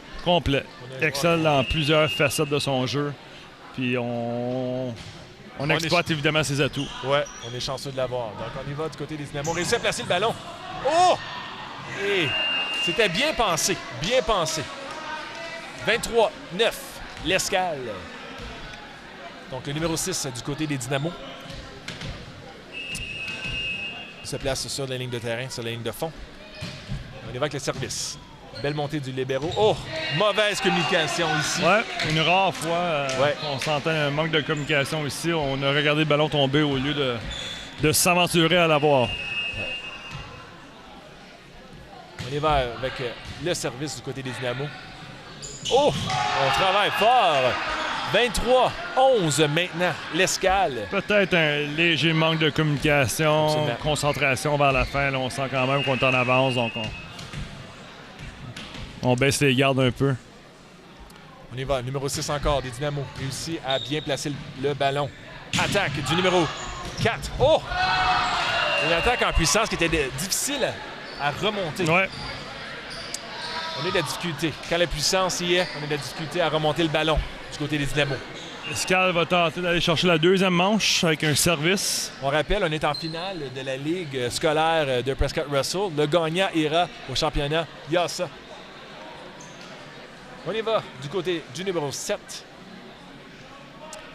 Excelle dans plusieurs facettes de son jeu. Puis on exploite évidemment ses atouts. Ouais, on est chanceux de l'avoir. Donc on y va du côté des Dynamos. On réussit à placer le ballon. Oh! Et c'était bien pensé. Bien pensé. 23-9, l'Escale. Donc le numéro 6 du côté des Dynamos se place sur la ligne de terrain, sur la ligne de fond. On évoque le service. Belle montée du libéro. Oh! Mauvaise communication ici. Ouais, une rare fois, on sentait un manque de communication ici. On a regardé le ballon tomber au lieu de s'aventurer à l'avoir. On y va avec le service du côté des Dynamos. Oh! On travaille fort. 23-11 maintenant, l'Escale. Peut-être un léger manque de communication, absolument. Concentration vers la fin. Là, on sent quand même qu'on est en avance, donc on baisse les gardes un peu. On y va, numéro 6 encore, des Dynamos. Réussit à bien placer le ballon. Attaque du numéro 4. Oh! Une attaque en puissance qui était difficile à remonter. Ouais. On a de la difficulté. Quand la puissance y est, on a de la difficulté à remonter le ballon du côté des Dynamos. L'Escale va tenter d'aller chercher la deuxième manche avec un service. On rappelle, on est en finale de la Ligue scolaire de Prescott Russell. Le gagnant ira au championnat. Il y a ça. On y va du côté du numéro 7.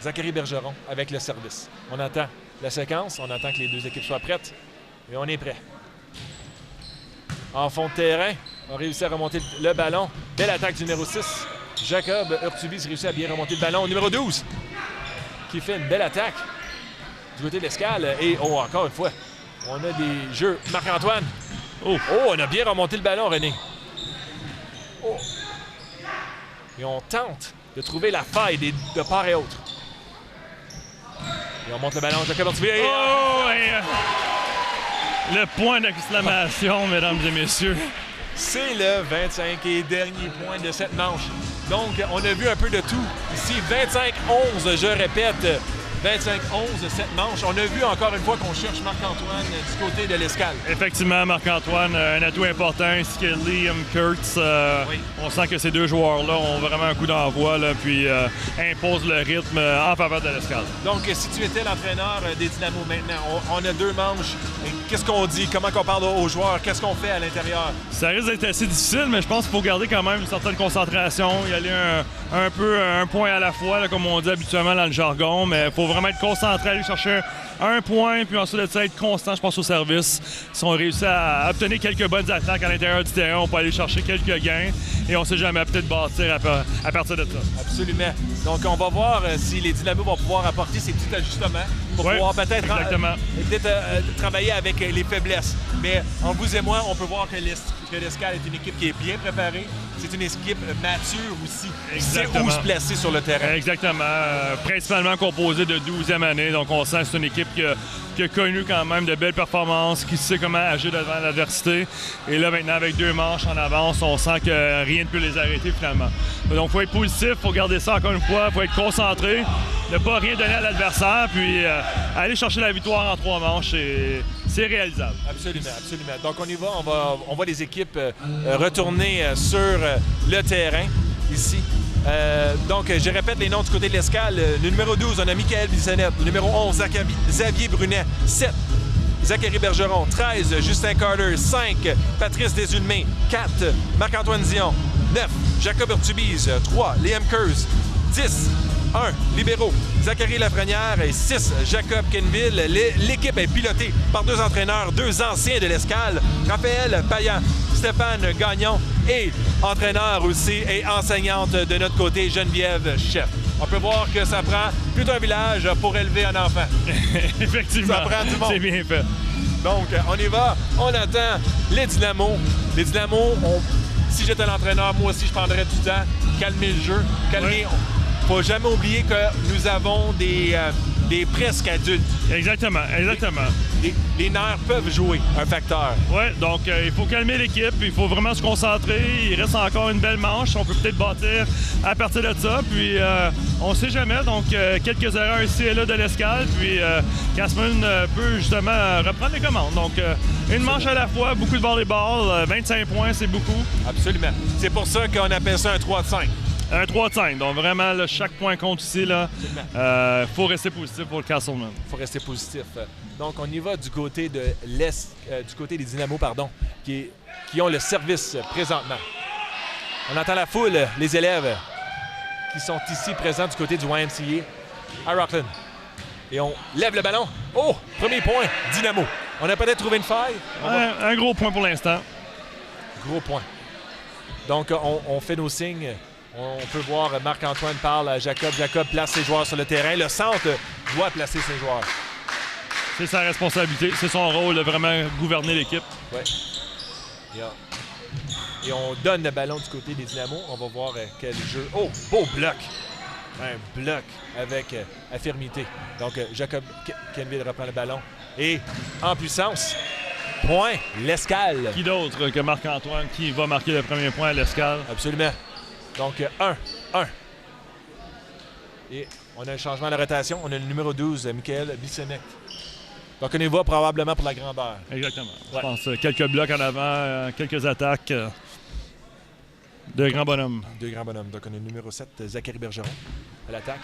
Zachary Bergeron avec le service. On attend la séquence. On attend que les deux équipes soient prêtes. Et on est prêt. En fond de terrain, on réussit à remonter le ballon. Belle attaque du numéro 6. Jacob Urtubise réussit à bien remonter le ballon au numéro 12. Qui fait une belle attaque du côté de l'Escale. Et encore une fois, on a des jeux. Marc-Antoine. Oh, on a bien remonté le ballon, René. Oh. Et on tente de trouver la faille de part et autre. Et on monte le ballon. Jacob Urtubise. Oh! Le point d'exclamation, mesdames et messieurs. C'est le 25 et dernier point de cette manche. Donc, on a vu un peu de tout. Ici, 25-11, je répète, 25-11 cette manche. On a vu encore une fois qu'on cherche Marc-Antoine du côté de l'Escale. Effectivement, Marc-Antoine, un atout important, ainsi que Liam Kurtz. Oui. On sent que ces deux joueurs-là ont vraiment un coup d'envoi, là, puis imposent le rythme en faveur de l'Escale. Donc, si tu étais l'entraîneur des Dynamos maintenant, on a 2 manches. Qu'est-ce qu'on dit? Comment on parle aux joueurs? Qu'est-ce qu'on fait à l'intérieur? Ça risque d'être assez difficile, mais je pense qu'il faut garder quand même une certaine concentration, y aller un peu un point à la fois, là, comme on dit habituellement dans le jargon, mais il faut vraiment être concentré, aller chercher un point, puis ensuite de ça, être constant, je pense, au service. Si on réussit à obtenir quelques bonnes attaques à l'intérieur du terrain, on peut aller chercher quelques gains et on ne sait jamais, peut-être bâtir à partir de ça. Absolument. Donc, on va voir si les Dynamos vont pouvoir apporter ces petits ajustements pour pouvoir peut-être travailler avec les faiblesses. Mais en vous et moi, on peut voir que l'Escale est une équipe qui est bien préparée. C'est une équipe mature aussi. Exactement. Qui sait où se placer sur le terrain. Exactement. Principalement composée de 12e année. Donc, on sent que c'est une équipe qui a connu quand même de belles performances, qui sait comment agir devant l'adversité. Et là, maintenant, avec 2 manches en avance, on sent que rien ne peut les arrêter finalement. Donc, il faut être positif, il faut garder ça encore une fois, il faut être concentré, ne pas rien donner à l'adversaire, puis aller chercher la victoire en 3 manches. C'est réalisable. Absolument, absolument. Donc, on y va. On voit les équipes retourner sur le terrain ici. Donc, je répète les noms du côté de l'Escale. Le numéro 12, on a Michael Bissonnette. Le numéro 11, Xavier Brunet. 7, Zachary Bergeron. 13, Justin Carter. 5, Patrice Desulmé. 4, Marc-Antoine Dion. 9, Jacob Urtubise. 3, Liam Kurz. 10, 1, libéraux, Zachary Lafrenière et 6, Jacob Kenville. L'équipe est pilotée par 2 entraîneurs, 2 anciens de l'Escale, Raphaël Payan, Stéphane Gagnon et entraîneur aussi et enseignante de notre côté, Geneviève Chef. On peut voir que ça prend tout un village pour élever un enfant. Effectivement, ça prend du monde. C'est bien fait. Donc, on y va, on attend les Dynamos. Les Dynamos, si j'étais l'entraîneur, moi aussi, je prendrais du temps, calmer le jeu, calmer... Oui. Faut jamais oublier que nous avons des presque adultes. Exactement. Les nerfs peuvent jouer un facteur. Oui, donc il faut calmer l'équipe, il faut vraiment se concentrer. Il reste encore une belle manche, on peut peut-être bâtir à partir de ça. Puis on ne sait jamais, donc quelques erreurs ici et là de l'Escale. Puis Casman peut justement reprendre les commandes. Donc une manche à la fois, beaucoup de volleyball, 25 points, c'est beaucoup. Absolument. C'est pour ça qu'on appelle ça un 3 de 5. Un 3 de 5. Donc vraiment, là, chaque point compte ici. Il faut rester positif pour le Castleman. Il faut rester positif. Donc, on y va du côté de du côté des Dynamos, qui ont le service présentement. On entend la foule, les élèves qui sont ici présents du côté du YMCA à Rockland. Et on lève le ballon. Oh! Premier point, Dynamo. On a peut-être trouvé une faille. Un gros point pour l'instant. Gros point. Donc, on fait nos signes. On peut voir Marc-Antoine parle à Jacob. Jacob place ses joueurs sur le terrain. Le centre doit placer ses joueurs. C'est sa responsabilité. C'est son rôle de vraiment gouverner l'équipe. Oui. Et on donne le ballon du côté des Dynamos. On va voir quel jeu. Oh, beau bloc. Un bloc avec affirmité. Donc, Jacob Kenville reprend le ballon. Et en puissance, point, l'Escale. Qui d'autre que Marc-Antoine qui va marquer le premier point à l'Escale? Absolument. Donc, 1. Et on a un changement de rotation. On a le numéro 12, Michael Bissonnette. Donc, on y va probablement pour la grandeur. Exactement. Ouais. Je pense quelques blocs en avant, quelques attaques de grands bonhommes. 2 grands bonhommes. Donc, on a le numéro 7, Zachary Bergeron, à l'attaque.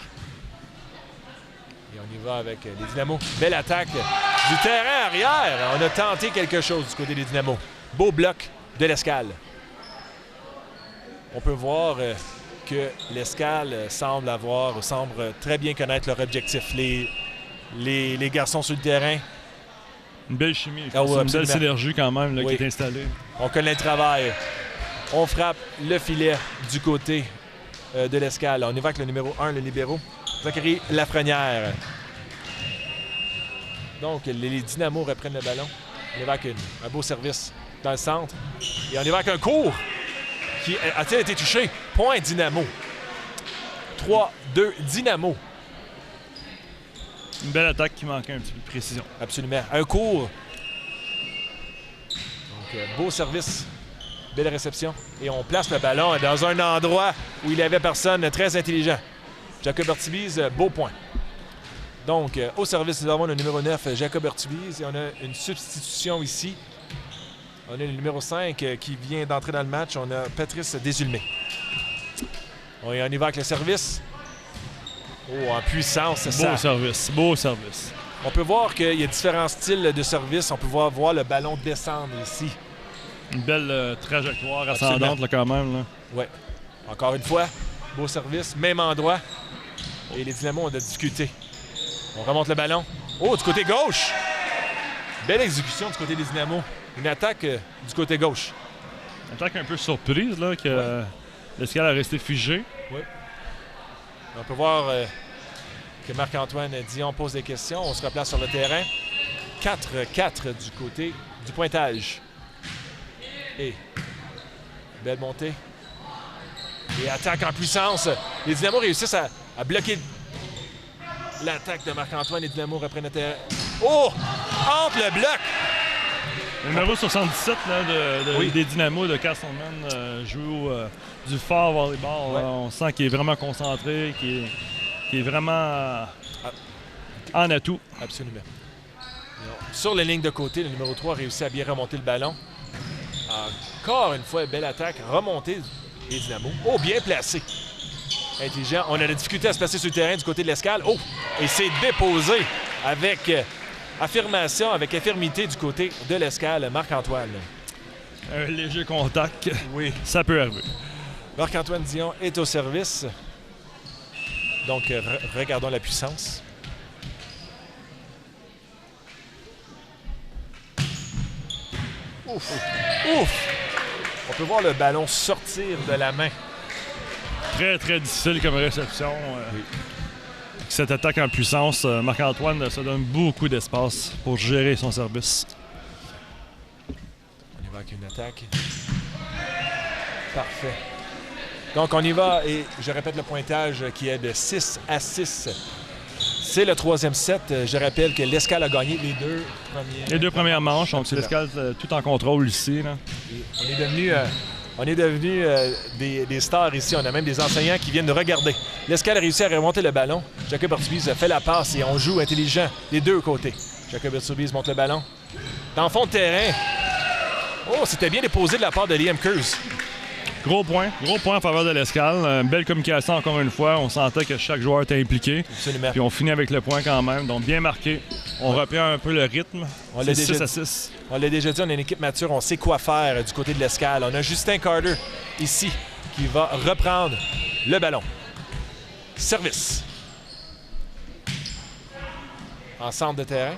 Et on y va avec les Dynamos. Belle attaque du terrain arrière. On a tenté quelque chose du côté des Dynamos. Beau bloc de l'Escale. On peut voir que l'Escale semble très bien connaître leur objectif. Les garçons sur le terrain. Une belle chimie, Une belle synergie quand même qui est installée. On connaît le travail. On frappe le filet du côté de l'Escale. On y va avec le numéro 1, le libéraux, Zachary Lafrenière. Donc, les Dynamos reprennent le ballon. On y va avec un beau service dans le centre. Et on y va avec un court qui a-t-il été touché? Point Dynamo. 3-2 Dynamo. Une belle attaque qui manquait un petit peu de précision. Absolument. Un court. Donc, beau service. Belle réception. Et on place le ballon dans un endroit où il n'y avait personne. Très intelligent. Jacob Urtubise, beau point. Donc, au service, nous avons le numéro 9, Jacob Urtubise, et on a une substitution ici. On a le numéro 5 qui vient d'entrer dans le match. On a Patrice Desulmé. On y va avec le service. Oh, en puissance, c'est ça. Beau service, beau service. On peut voir qu'il y a différents styles de service. On peut voir le ballon descendre ici. Une belle trajectoire ascendante là, quand même. Là. Oui. Encore une fois, beau service, même endroit. Et les Dynamos ont de difficulté. On remonte le ballon. Oh, du côté gauche! Belle exécution du côté des Dynamos. Une attaque du côté gauche. Une attaque un peu surprise, là, que l'escale a resté figé. Oui. On peut voir que Marc-Antoine Dion pose des questions. On se replace sur le terrain. 4-4 du côté du pointage. Et belle montée. Et attaque en puissance. Les Dynamos réussissent à bloquer l'attaque de Marc-Antoine. Les Dynamos reprennent le terrain. Oh! Entre le bloc! Le numéro 77 là, des Dynamos de Castleman joue du fort volleyball. Ouais. On sent qu'il est vraiment concentré, qu'il est vraiment en atout. Absolument. Sur les lignes de côté, le numéro 3 réussit à bien remonter le ballon. Encore une fois, belle attaque. Remontée des Dynamos. Oh, bien placé. Intelligent. On a la difficulté à se placer sur le terrain du côté de l'escale. Oh! Et c'est déposé avec affirmation, avec infirmité du côté de l'escale. Marc-Antoine. Un léger contact. Oui. Ça peut arriver. Marc-Antoine Dion est au service. Donc, regardons la puissance. Ouf! Ouf! On peut voir le ballon sortir de la main. Très, très difficile comme réception. Oui. Cette attaque en puissance, Marc-Antoine se donne beaucoup d'espace pour gérer son service. On y va avec une attaque. Parfait. Donc, on y va et je répète le pointage qui est de 6-6. C'est le troisième set. Je rappelle que l'escale a gagné les deux premières manches. Donc, c'est l'escale tout en contrôle ici. Là. On est devenus des stars ici. On a même des enseignants qui viennent nous regarder. L'escale a réussi à remonter le ballon. Jacob Urtubise fait la passe et on joue intelligent des deux côtés. Jacob Urtubise monte le ballon. Dans le fond de terrain. Oh, c'était bien déposé de la part de Liam Kurz. Gros point en faveur de l'escale. Belle communication encore une fois. On sentait que chaque joueur était impliqué. Absolument. Puis on finit avec le point quand même. Donc bien marqué. On reprend un peu le rythme. On l'a déjà 6-6. On l'a déjà dit, on est une équipe mature. On sait quoi faire du côté de l'escale. On a Justin Carter ici qui va reprendre le ballon. Service. En centre de terrain.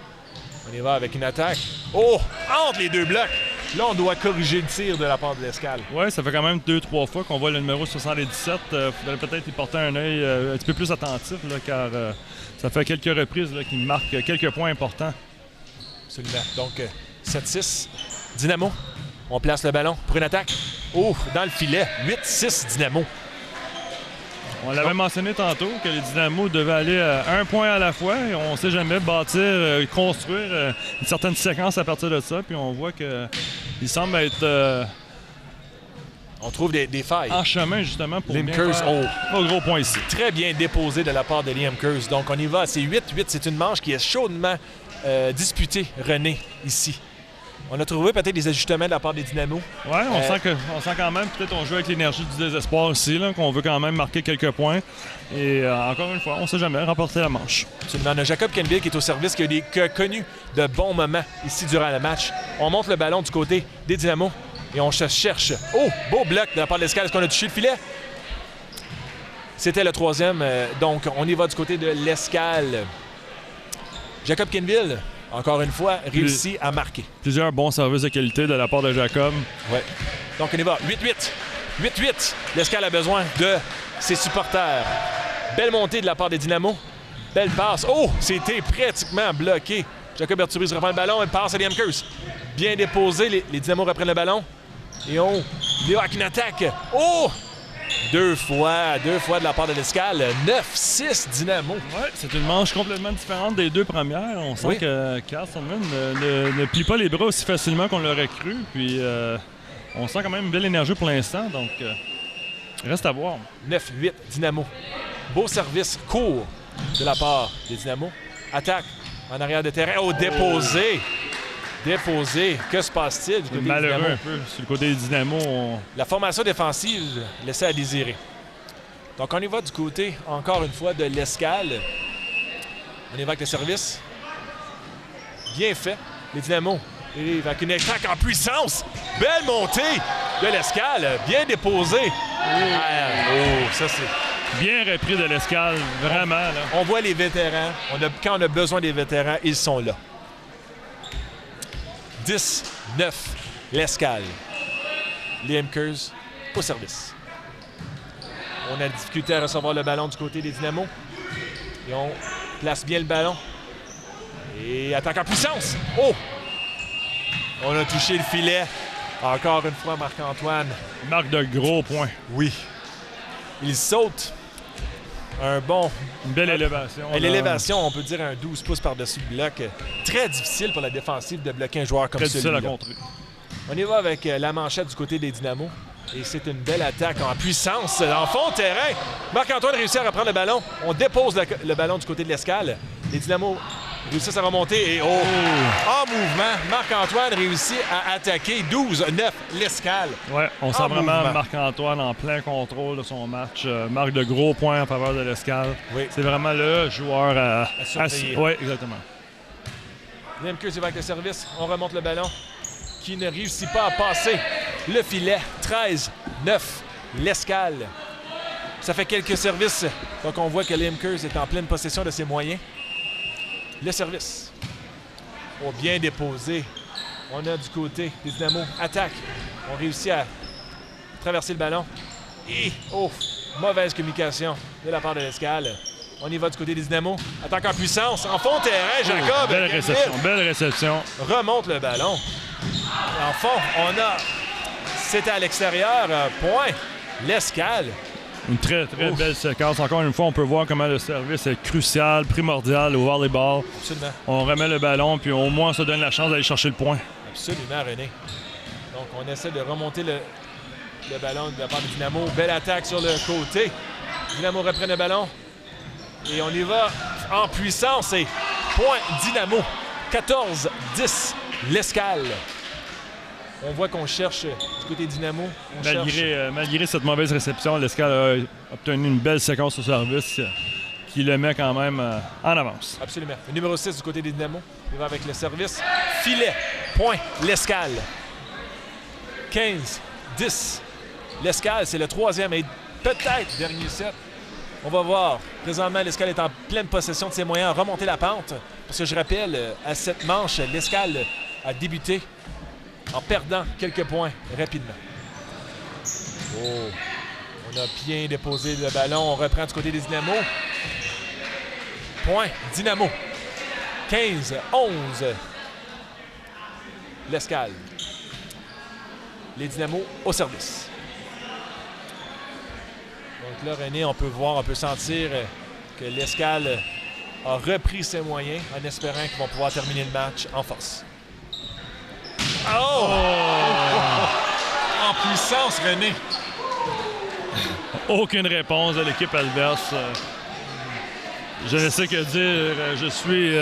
On y va avec une attaque. Oh! Entre les deux blocs! Là, on doit corriger le tir de la part de l'escale. Oui, ça fait quand même 2-3 fois qu'on voit le numéro 77. Il faudrait peut-être y porter un œil un petit peu plus attentif, là, car ça fait quelques reprises qu'il marque quelques points importants. Absolument. Donc, 7-6. Dynamo. On place le ballon pour une attaque. Oh, dans le filet. 8-6 Dynamo. On l'avait mentionné tantôt que les Dynamos devaient aller un point à la fois. Et on ne sait jamais bâtir, construire une certaine séquence à partir de ça. Puis on voit qu'il semble être on trouve des failles. En chemin, justement, pour Liam bien Kurz, faire un gros point ici. Très bien déposé de la part de Liam Kurz. Donc, on y va. C'est 8-8. C'est une manche qui est chaudement disputée, René, ici. On a trouvé peut-être des ajustements de la part des Dynamos. Oui, on sent quand même, peut-être on joue avec l'énergie du désespoir aussi, là, qu'on veut quand même marquer quelques points. Et encore une fois, on ne sait jamais remporter la manche. Absolument. On a Jacob Kenville qui est au service, qui a connu de bons moments ici durant le match. On monte le ballon du côté des Dynamos et on se cherche. Oh, beau bloc de la part de l'escale. Est-ce qu'on a touché le filet? C'était le troisième. Donc, on y va du côté de l'escale. Jacob Kenville, encore une fois, réussit à marquer. Plusieurs bons services de qualité de la part de Jacob. Oui. Donc, on y va. 8-8. 8-8. L'escale a besoin de ses supporters. Belle montée de la part des Dynamos. Belle passe. Oh, c'était pratiquement bloqué. Jacob Urtubise reprend le ballon et passe à Liam Kurz. Bien déposé. Les Dynamos reprennent le ballon. Et on y va avec une attaque. Oh! Deux fois de la part de l'escale. 9-6 Dynamo. Oui, c'est une manche complètement différente des deux premières. On sent que Castleman ne plie pas les bras aussi facilement qu'on l'aurait cru. Puis on sent quand même une belle énergie pour l'instant. Donc, reste à voir. 9-8 Dynamo. Beau service court de la part des Dynamos. Attaque en arrière de terrain. Oh, déposé. Déposé. Que se passe-t-il du côté des Malheureux Dynamo? un peu. Sur le côté des Dynamo, La formation défensive laissait à désirer. Donc, on y va du côté, encore une fois, de l'Escale. On y va avec le service. Bien fait. Les Dynamo arrivent avec une attaque en puissance. Belle montée de l'Escale. Bien déposée. Oh, ça c'est... bien repris de l'Escale. Vraiment, là. On voit les vétérans. Quand on a besoin des vétérans, ils sont là. 10-9, l'Escale. Les Mkers au service. On a la difficulté à recevoir le ballon du côté des Dynamo. Et on place bien le ballon. Et attaque en puissance. Oh! On a touché le filet. Encore une fois, Marc-Antoine. Il marque de gros points. Oui. Il saute. Un bon... Une belle élévation. Et l'élévation, on peut dire un 12 pouces par-dessus le bloc. Très difficile pour la défensive de bloquer un joueur comme Très difficile celui-là. à contrer. On y va avec la manchette du côté des Dynamo. Et c'est une belle attaque en puissance en fond de terrain. Marc-Antoine réussit à reprendre le ballon. On dépose le ballon du côté de l'Escale. Les Dynamo réussissent à remonter et en mouvement, Marc-Antoine réussit à attaquer 12-9 l'Escale. Ouais, on sent vraiment mouvement. Marc-Antoine en plein contrôle de son match. Marque de gros points en faveur de l'Escale. Oui. C'est vraiment le joueur à surveiller. Oui, exactement. Lemke, c'est avec le service. On remonte le ballon qui ne réussit pas à passer le filet. 13-9 l'Escale. Ça fait quelques services. Donc on voit que Lemkers est en pleine possession de ses moyens. Le service. Oh, bien déposé. On a du côté des Dynamo. Attaque. On réussit à traverser le ballon. Et, mauvaise communication de la part de l'Escale. On y va du côté des Dynamo. Attaque en puissance. En fond de terrain, Jacob. Belle réception, belle réception. Remonte le ballon. En fond, on a... C'était à l'extérieur. Point. L'Escale. Une très, très belle séquence. Encore une fois, on peut voir comment le service est crucial, primordial au volleyball. Absolument. On remet le ballon, puis au moins, on se donne la chance d'aller chercher le point. Absolument, René. Donc, on essaie de remonter le ballon de la part du Dynamo. Belle attaque sur le côté. Dynamo reprend le ballon. Et on y va en puissance. Et point Dynamo. 14-10, l'Escale. On voit qu'on cherche du côté Dynamo. Malgré cette mauvaise réception, l'Escale a obtenu une belle séquence au service qui le met quand même en avance. Absolument. Le numéro 6 du côté des Dynamo. Il va avec le service. Filet. Point. L'Escale. 15-10. L'Escale, c'est le troisième et peut-être dernier set. On va voir. Présentement, l'Escale est en pleine possession de ses moyens à remonter la pente. Parce que je rappelle, à cette manche, l'Escale a débuté en perdant quelques points rapidement. Oh! On a bien déposé le ballon. On reprend du côté des Dynamo. Point. Dynamo. 15-11. L'Escale. Les Dynamo au service. Donc là, René, on peut voir, on peut sentir que l'Escale a repris ses moyens en espérant qu'ils vont pouvoir terminer le match en force. Oh! En puissance, René. Aucune réponse de l'équipe adverse. Je ne sais que dire. Je suis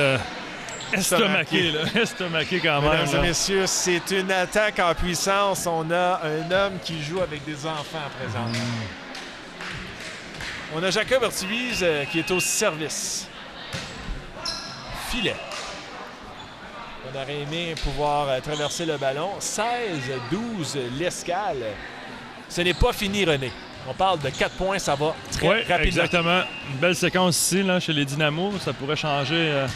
estomaqué, là. Estomaqué quand même. Mesdames et messieurs, c'est une attaque en puissance. On a un homme qui joue avec des enfants présents. On a Jacob Ortiviz qui est au service. Filet. On aurait aimé pouvoir traverser le ballon. 16-12, l'Escale. Ce n'est pas fini, René. On parle de 4 points, ça va très rapidement. Exactement. Une belle séquence ici, là, chez les Dynamo. Ça pourrait changer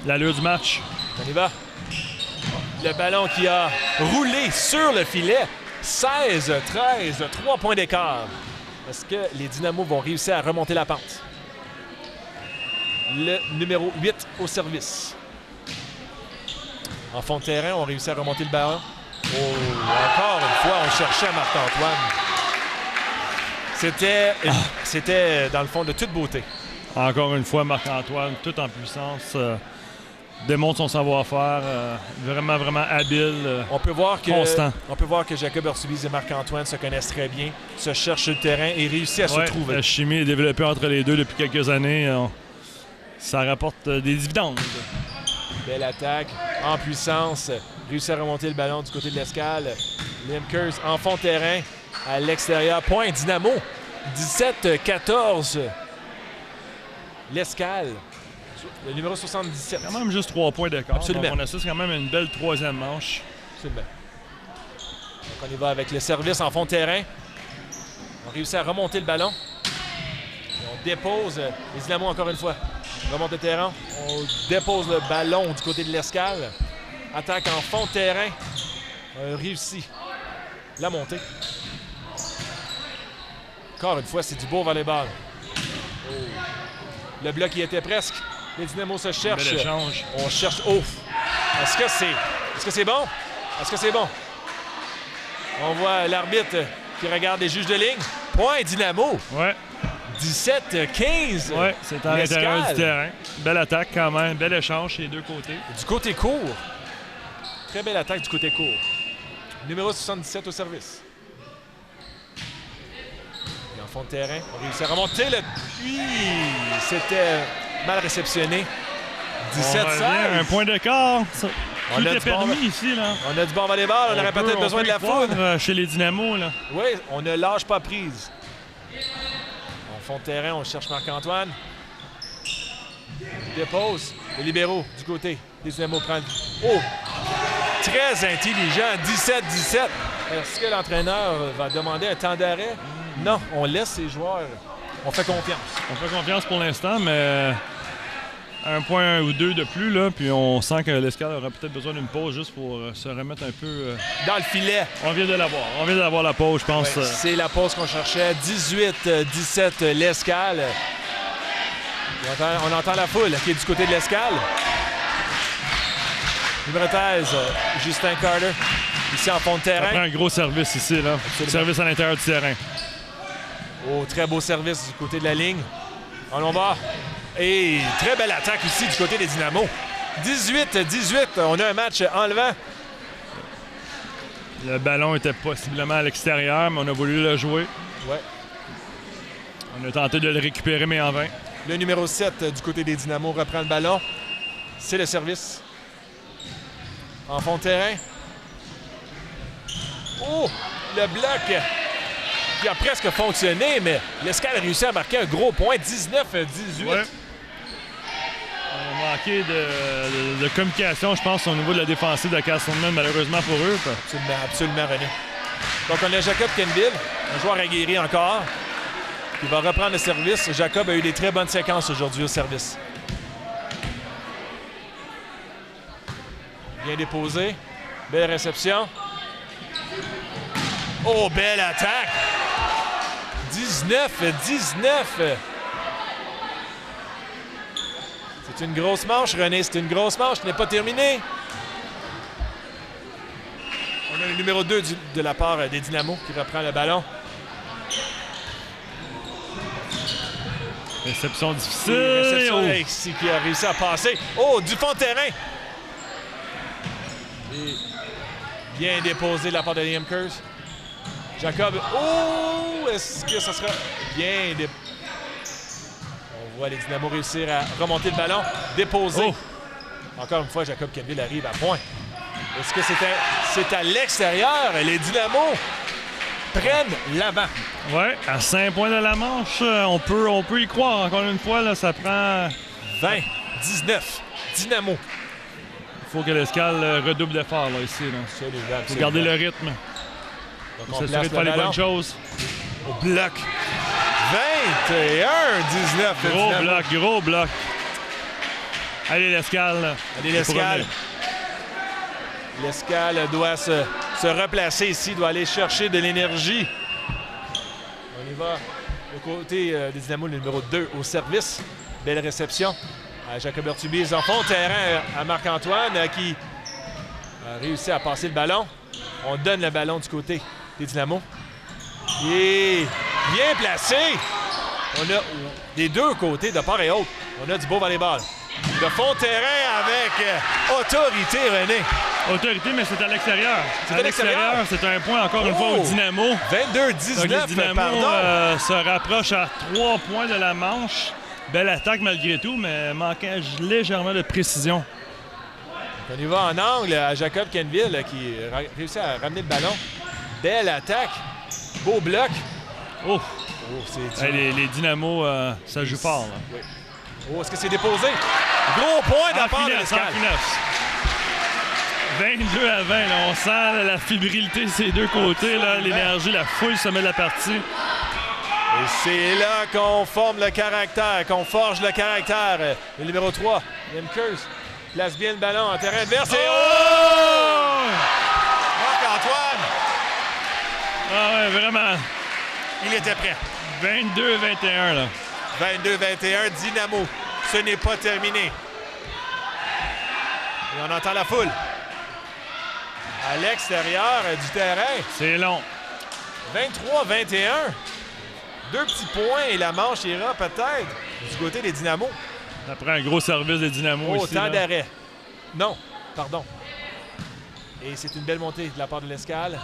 l'allure du match. On y va. Le ballon qui a roulé sur le filet. 16-13, 3 points d'écart. Est-ce que les Dynamo vont réussir à remonter la pente? Le numéro 8 au service. En fond de terrain, on réussit à remonter le ballon. Oh, encore une fois, on cherchait Marc-Antoine. C'était, dans le fond, de toute beauté. Encore une fois, Marc-Antoine, tout en puissance, démontre son savoir-faire, vraiment, vraiment habile, On peut voir constant. On peut voir que Jacob Ortiviz et Marc-Antoine se connaissent très bien, se cherchent sur le terrain et réussissent à se trouver. La chimie est développée entre les deux depuis quelques années. ça rapporte des dividendes. Belle attaque en puissance. Réussit à remonter le ballon du côté de l'Escale. Limkers en fond de terrain à l'extérieur. Point Dynamo. 17-14. L'Escale. Le numéro 77. Quand même juste 3 points d'écart. Absolument. Donc on assiste quand même à une belle troisième manche. Absolument. Donc on y va avec le service en fond de terrain. On réussit à remonter le ballon. Et on dépose les Dynamo encore une fois. Remonte de terrain. On dépose le ballon du côté de l'Escale. Attaque en fond de terrain. On réussit la montée. Encore une fois, c'est du beau volleyball. Oh. Le bloc y était presque. Les Dynamo se cherchent. Bel échange. On cherche. Oh! Est-ce que c'est bon? Est-ce que c'est bon? On voit l'arbitre qui regarde les juges de ligne. Point Dynamo. Ouais. 17-15. Ouais, c'est à l'intérieur du terrain. Belle attaque quand même. Bel échange chez les deux côtés. Du côté court. Très belle attaque du côté court. Numéro 77 au service. Et en fond de terrain, on réussit à remonter le... Oui! C'était mal réceptionné. 17-16. Un point d'écart. On Tout a est du bon permis ici, là. On a du bon volleyball. On aurait peut-être besoin de la foudre. Chez les Dynamo, là. Oui, on ne lâche pas prise. En fond de terrain, on cherche Marc-Antoine. Dépose. Les libéraux du côté. Les Dynamo prennent... Oh! Très intelligent. 17-17. Est-ce que l'entraîneur va demander un temps d'arrêt? Non, on laisse ses joueurs. On fait confiance. On fait confiance pour l'instant, mais un point ou deux de plus, là, puis on sent que l'Escale aura peut-être besoin d'une pause juste pour se remettre un peu... Dans le filet. On vient de l'avoir. On vient d'avoir la pause, je pense. Ouais, c'est la pause qu'on cherchait. 18-17 l'Escale. On entend la foule qui est du côté de l'Escale. Numéro 13, Justin Carter. Ici en fond de terrain. Ça prend un gros service ici, là. Absolument. Service à l'intérieur du terrain. Oh, très beau service du côté de la ligne. On va. Et très belle attaque ici du côté des Dynamo. 18-18. On a un match enlevant. Le ballon était possiblement à l'extérieur, mais on a voulu le jouer. Ouais. On a tenté de le récupérer, mais en vain. Le numéro 7 du côté des Dynamo reprend le ballon. C'est le service. En fond de terrain. Oh! Le bloc qui a presque fonctionné, mais l'Escale a réussi à marquer un gros point. 19-18. Ouais. On a manqué de communication, je pense, au niveau de la défensive de Castleman, malheureusement pour eux. Absolument, absolument, René. Donc, on a Jacob Kenville, un joueur aguerri encore, qui va reprendre le service. Jacob a eu des très bonnes séquences aujourd'hui au service. Bien déposé. Belle réception. Oh, belle attaque! 19-19. C'est une grosse manche, René. C'est une grosse manche qui n'est pas terminée. On a le numéro 2 de la part des Dynamo qui reprend le ballon. Réception difficile. Réception ici qui a réussi à passer. Oh, du fond de terrain. Et bien déposé de la part de Liam Kurz. Jacob. Oh, est-ce que ça sera bien déposé? On voit les Dynamo réussir à remonter le ballon. Déposer. Oh. Encore une fois, Jacob Kenville arrive à point. Est-ce que c'est à l'extérieur? Les Dynamo prennent l'avant. Oui, à 5 points de la manche, on peut y croire. Encore une fois, là, ça prend... 20-19. Dynamo. Il faut que l'Escale redouble d'efforts là, ici. Il faut garder le rythme. Donc Il faut on s'assurer place de faire le les ballon bonnes choses. au bloc. 21-19. Gros bloc, gros bloc. Allez, l'Escale. Allez, l'Escale. L'Escale doit se replacer ici, doit aller chercher de l'énergie. On y va au côté des Dynamo, le numéro 2 au service. Belle réception à Jacob Urtubise en fond de terrain à Marc-Antoine qui a réussi à passer le ballon. On donne le ballon du côté des Dynamo. Et bien placé. On a des deux côtés, de part et autre. On a du beau volleyball. De fond de terrain avec autorité, René. Autorité, mais c'est à l'extérieur. C'est à l'extérieur. C'est un point, encore une fois, au Dynamo. 22-19, Dynamo pardon. se rapproche à 3 points de la manche. Belle attaque malgré tout, mais manquait légèrement de précision. On y va en angle à Jacob Kenville qui réussit à ramener le ballon. Belle attaque. Beau bloc. Oh! C'est Les Dynamos, ça joue fort. Là. Oui. Oh, est-ce que c'est déposé? Gros point de la part de l'Escale. 22 à 20, là, on sent la fébrilité de ces deux côtés, l'énergie, la foule se met de la partie. Et c'est là qu'on forme le caractère, qu'on forge le caractère. Le numéro 3, Lemkers, place bien le ballon en terrain adverse. Et oh! Marc-Antoine! Ah ouais, vraiment. Il était prêt. 22-21, là. 22-21, Dynamo. Ce n'est pas terminé. Et on entend la foule. À l'extérieur du terrain. C'est long. 23-21. 2 petits points et la manche ira peut-être du côté des Dynamos. Après un gros service des Dynamos ici. Temps d'arrêt. Non, pardon. Et c'est une belle montée de la part de l'Escale.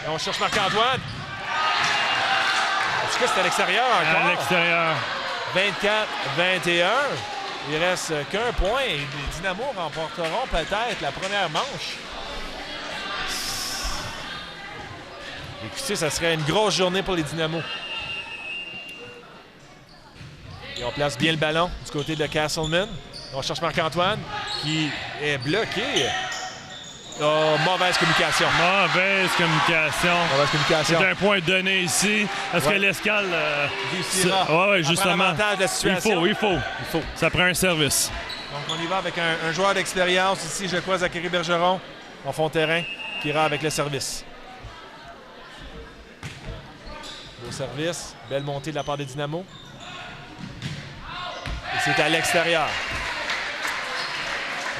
Et on cherche Marc-Antoine. Est-ce que c'est à l'extérieur encore? À l'extérieur. 24-21. Il reste qu'un point et les Dynamos remporteront peut-être la première manche. Écoutez, ça serait une grosse journée pour les Dynamos. Et on place bien le ballon du côté de Castleman. On cherche Marc-Antoine qui est bloqué. Oh, mauvaise communication. Mauvaise communication. Mauvaise communication. C'est un point donné ici. Est-ce que l'Escale... Oui, justement. De la situation. Il faut. Ça prend un service. Donc, on y va avec un joueur d'expérience ici, je crois, Zachary Bergeron, en fond de terrain, qui ira avec le service. Beau service. Belle montée de la part des Dynamos. Et c'est à l'extérieur.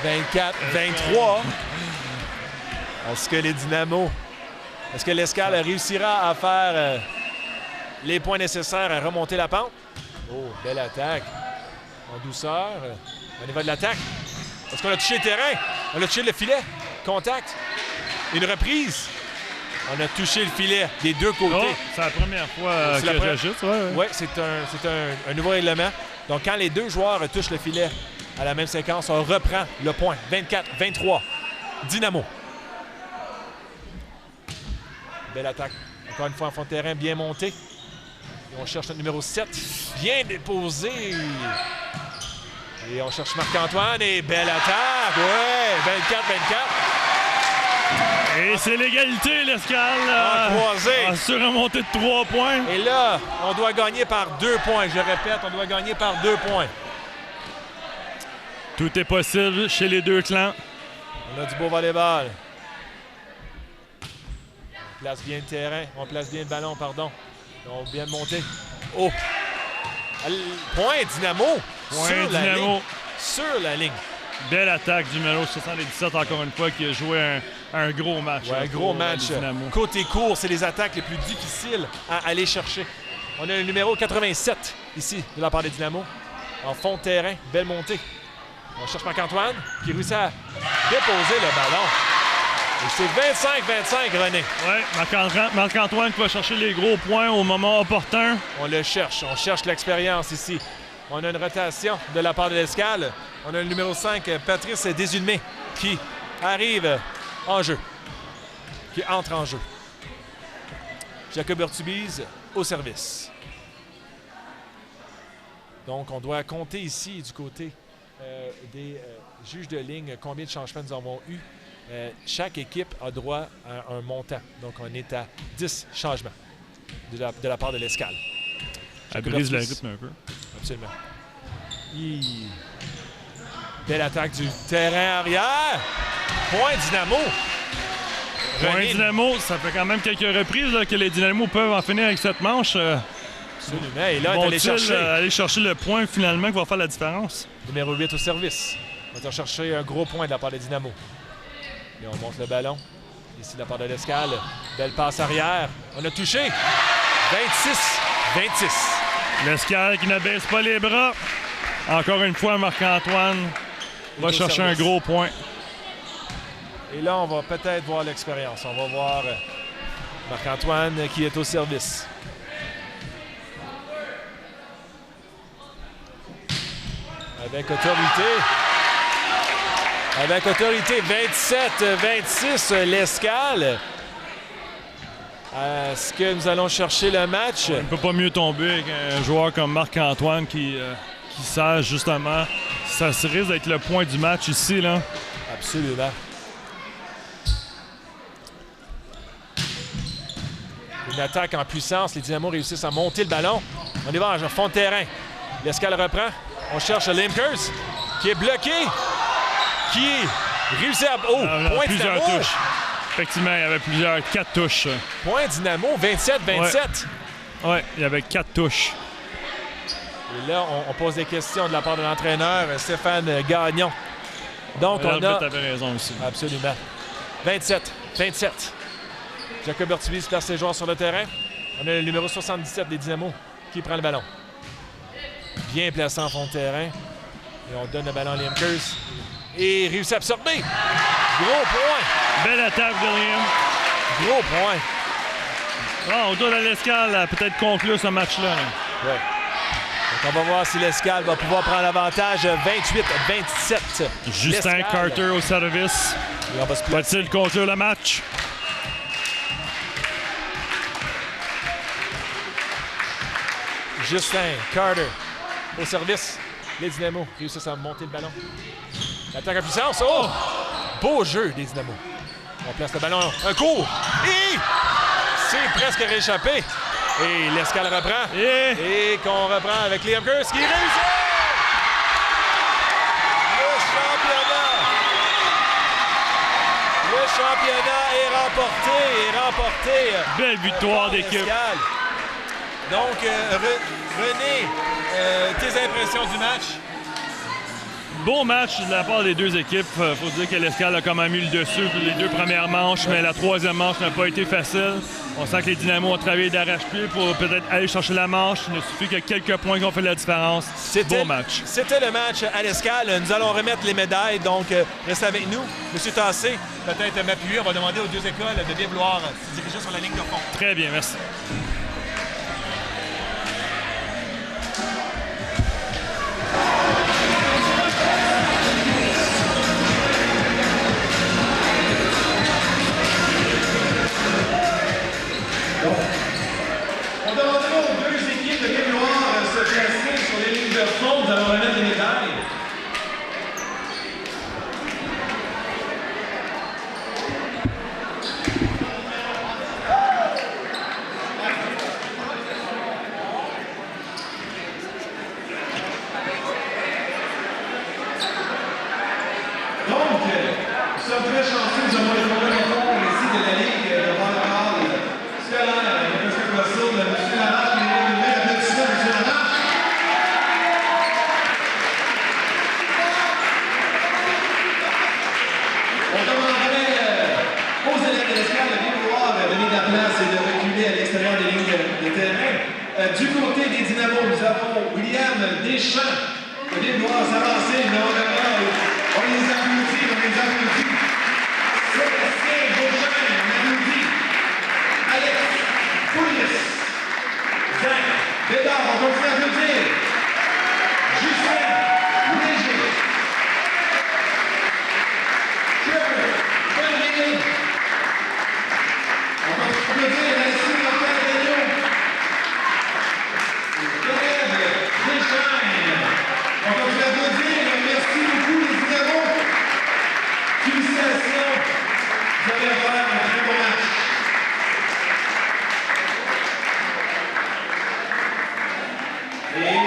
24-23. Est-ce que les Dynamos, est-ce que l'Escale réussira à faire les points nécessaires à remonter la pente? Oh, belle attaque. En douceur. Au niveau de l'attaque. Est-ce qu'on a touché le terrain? On a touché le filet. Contact. Une reprise. On a touché le filet des deux côtés. Oh, c'est la première fois que j'ajoute. Oui, c'est un nouveau règlement. Donc, quand les deux joueurs touchent le filet à la même séquence, on reprend le point. 24-23. Dynamo. Belle attaque. Encore une fois en fond de terrain, bien monté. Et on cherche notre numéro 7. Bien déposé. Et on cherche Marc-Antoine. Et belle attaque. Ouais, 24-24. Et c'est l'égalité, l'Escale. Croisé. Sur une montée de 3 points. Et là, on doit gagner par 2 points. Je répète, on doit gagner par 2 points. Tout est possible chez les deux clans. On a du beau volleyball. On place bien le terrain. On place bien le ballon, pardon. On vient de monter. Oh! Point Dynamo. Point sur Dynamo. La ligne. Sur la ligne. Belle attaque du numéro 77, encore une fois, qui a joué un gros match. Ouais, un gros match. Côté court, c'est les attaques les plus difficiles à aller chercher. On a le numéro 87 ici, de la part des Dynamos. En fond de terrain, belle montée. On cherche Marc-Antoine, qui réussit à déposer le ballon. Et c'est 25-25, René. Oui, Marc-Antoine qui va chercher les gros points au moment opportun. On le cherche. On cherche l'expérience ici. On a une rotation de la part de l'Escale. On a le numéro 5, Patrice Desulmé, qui arrive en jeu. Qui entre en jeu. Jacob Urtubise au service. Donc, on doit compter ici du côté des juges de ligne combien de changements nous avons eu. Chaque équipe a droit à un montant. Donc, on est à 10 changements de la part de l'Escale. Elle brise le rythme un peu. Absolument. Belle attaque du terrain arrière. Point Dynamo. Point Dynamo, ça fait quand même quelques reprises là, que les Dynamos peuvent en finir avec cette manche. Absolument. Et là, vont-ils aller chercher le point finalement qui va faire la différence? Numéro 8 au service. On va chercher un gros point de la part des Dynamo. Et on monte le ballon. Ici, de la part de l'Escale. Belle passe arrière. On a touché. 26-26. L'Escale qui ne baisse pas les bras. Encore une fois, Marc-Antoine va chercher un gros point. Et là, on va peut-être voir l'expérience. On va voir Marc-Antoine qui est au service. Avec autorité. Avec autorité, 27-26, l'Escale. Est-ce que nous allons chercher le match? On ne peut pas mieux tomber avec un joueur comme Marc-Antoine qui sert justement. Ça risque d'être le point du match ici, là. Absolument. Une attaque en puissance. Les Dynamos réussissent à monter le ballon. On y va en fond de terrain. L'Escale reprend. On cherche Limkers qui est bloqué. Qui réussit à... Oh! Point plusieurs Dynamo. touches. Effectivement, il y avait 4 touches. Point Dynamo, 27-27. Ouais, il y avait 4 touches. Et là, on pose des questions de la part de l'entraîneur Stéphane Gagnon. Donc, on a... Tu avais raison aussi. Absolument. 27-27. Jacob Urtubis place ses joueurs sur le terrain. On a le numéro 77 des Dynamos qui prend le ballon. Bien placé en fond de terrain. Et on donne le ballon à Limkers. Et réussit à absorber. Gros point. Belle attaque, William. Gros point. Bon, on doit à l'Escale peut-être conclure ce match-là. Ouais. Donc on va voir si l'Escale va pouvoir prendre l'avantage 28-27. Justin Carter au service. Va-t-il conclure le match? Justin Carter au service. Les Dynamos réussissent à monter le ballon. L'attaque à puissance. Oh! Beau jeu des Dynamos. On place le ballon. Un coup! Et c'est presque réchappé. Et l'Escale reprend. Et qu'on reprend avec Liam Kurz qui réussit! Le championnat est remporté. Belle victoire d'équipe. Donc, René, tes impressions du match? Bon match de la part des deux équipes. Faut dire que l'Escale a quand même eu le dessus pour les 2 premières manches, mais la 3e manche n'a pas été facile. On sent que les Dynamos ont travaillé d'arrache-pied pour peut-être aller chercher la manche. Il ne suffit que quelques points qui ont fait la différence. Bon match. C'était le match à l'Escale. Nous allons remettre les médailles, donc restez avec nous. Monsieur Tassé, peut-être m'appuyer. On va demander aux 2 écoles de bien vouloir se diriger sur la ligne de fond. Très bien, merci. On demandera aux 2 équipes de bien vouloir se placer sur les lignes de fond. Nous allons remettre les médailles. Donc, nous sommes très chanceux. Nous avons les premiers fonds ici de la Ligue de volleyball scolaire. Il est presque possible. M. Lamarche, il est venu applaudissements, M. Lamarche. On demanderait aux élèves de l'Escale de bien vouloir donner de la place et de reculer à l'extérieur des lignes de terrain. Du côté des Dynamos, nous avons William Deschamps. De bien vouloir s'avancer. On les applaudit, Sébastien Beauchamp, on applaudit. Alex Poulis. Zach Bédard, on continue à applaudir. Justin Léger. Trevor Benjamin. On va applaudir Alexis Martin-Dagnon. Caleb Deschamps. On continue à applaudir. Merci beaucoup les Dynamos. Félicitations. Vous allez avoir un très bon match. Et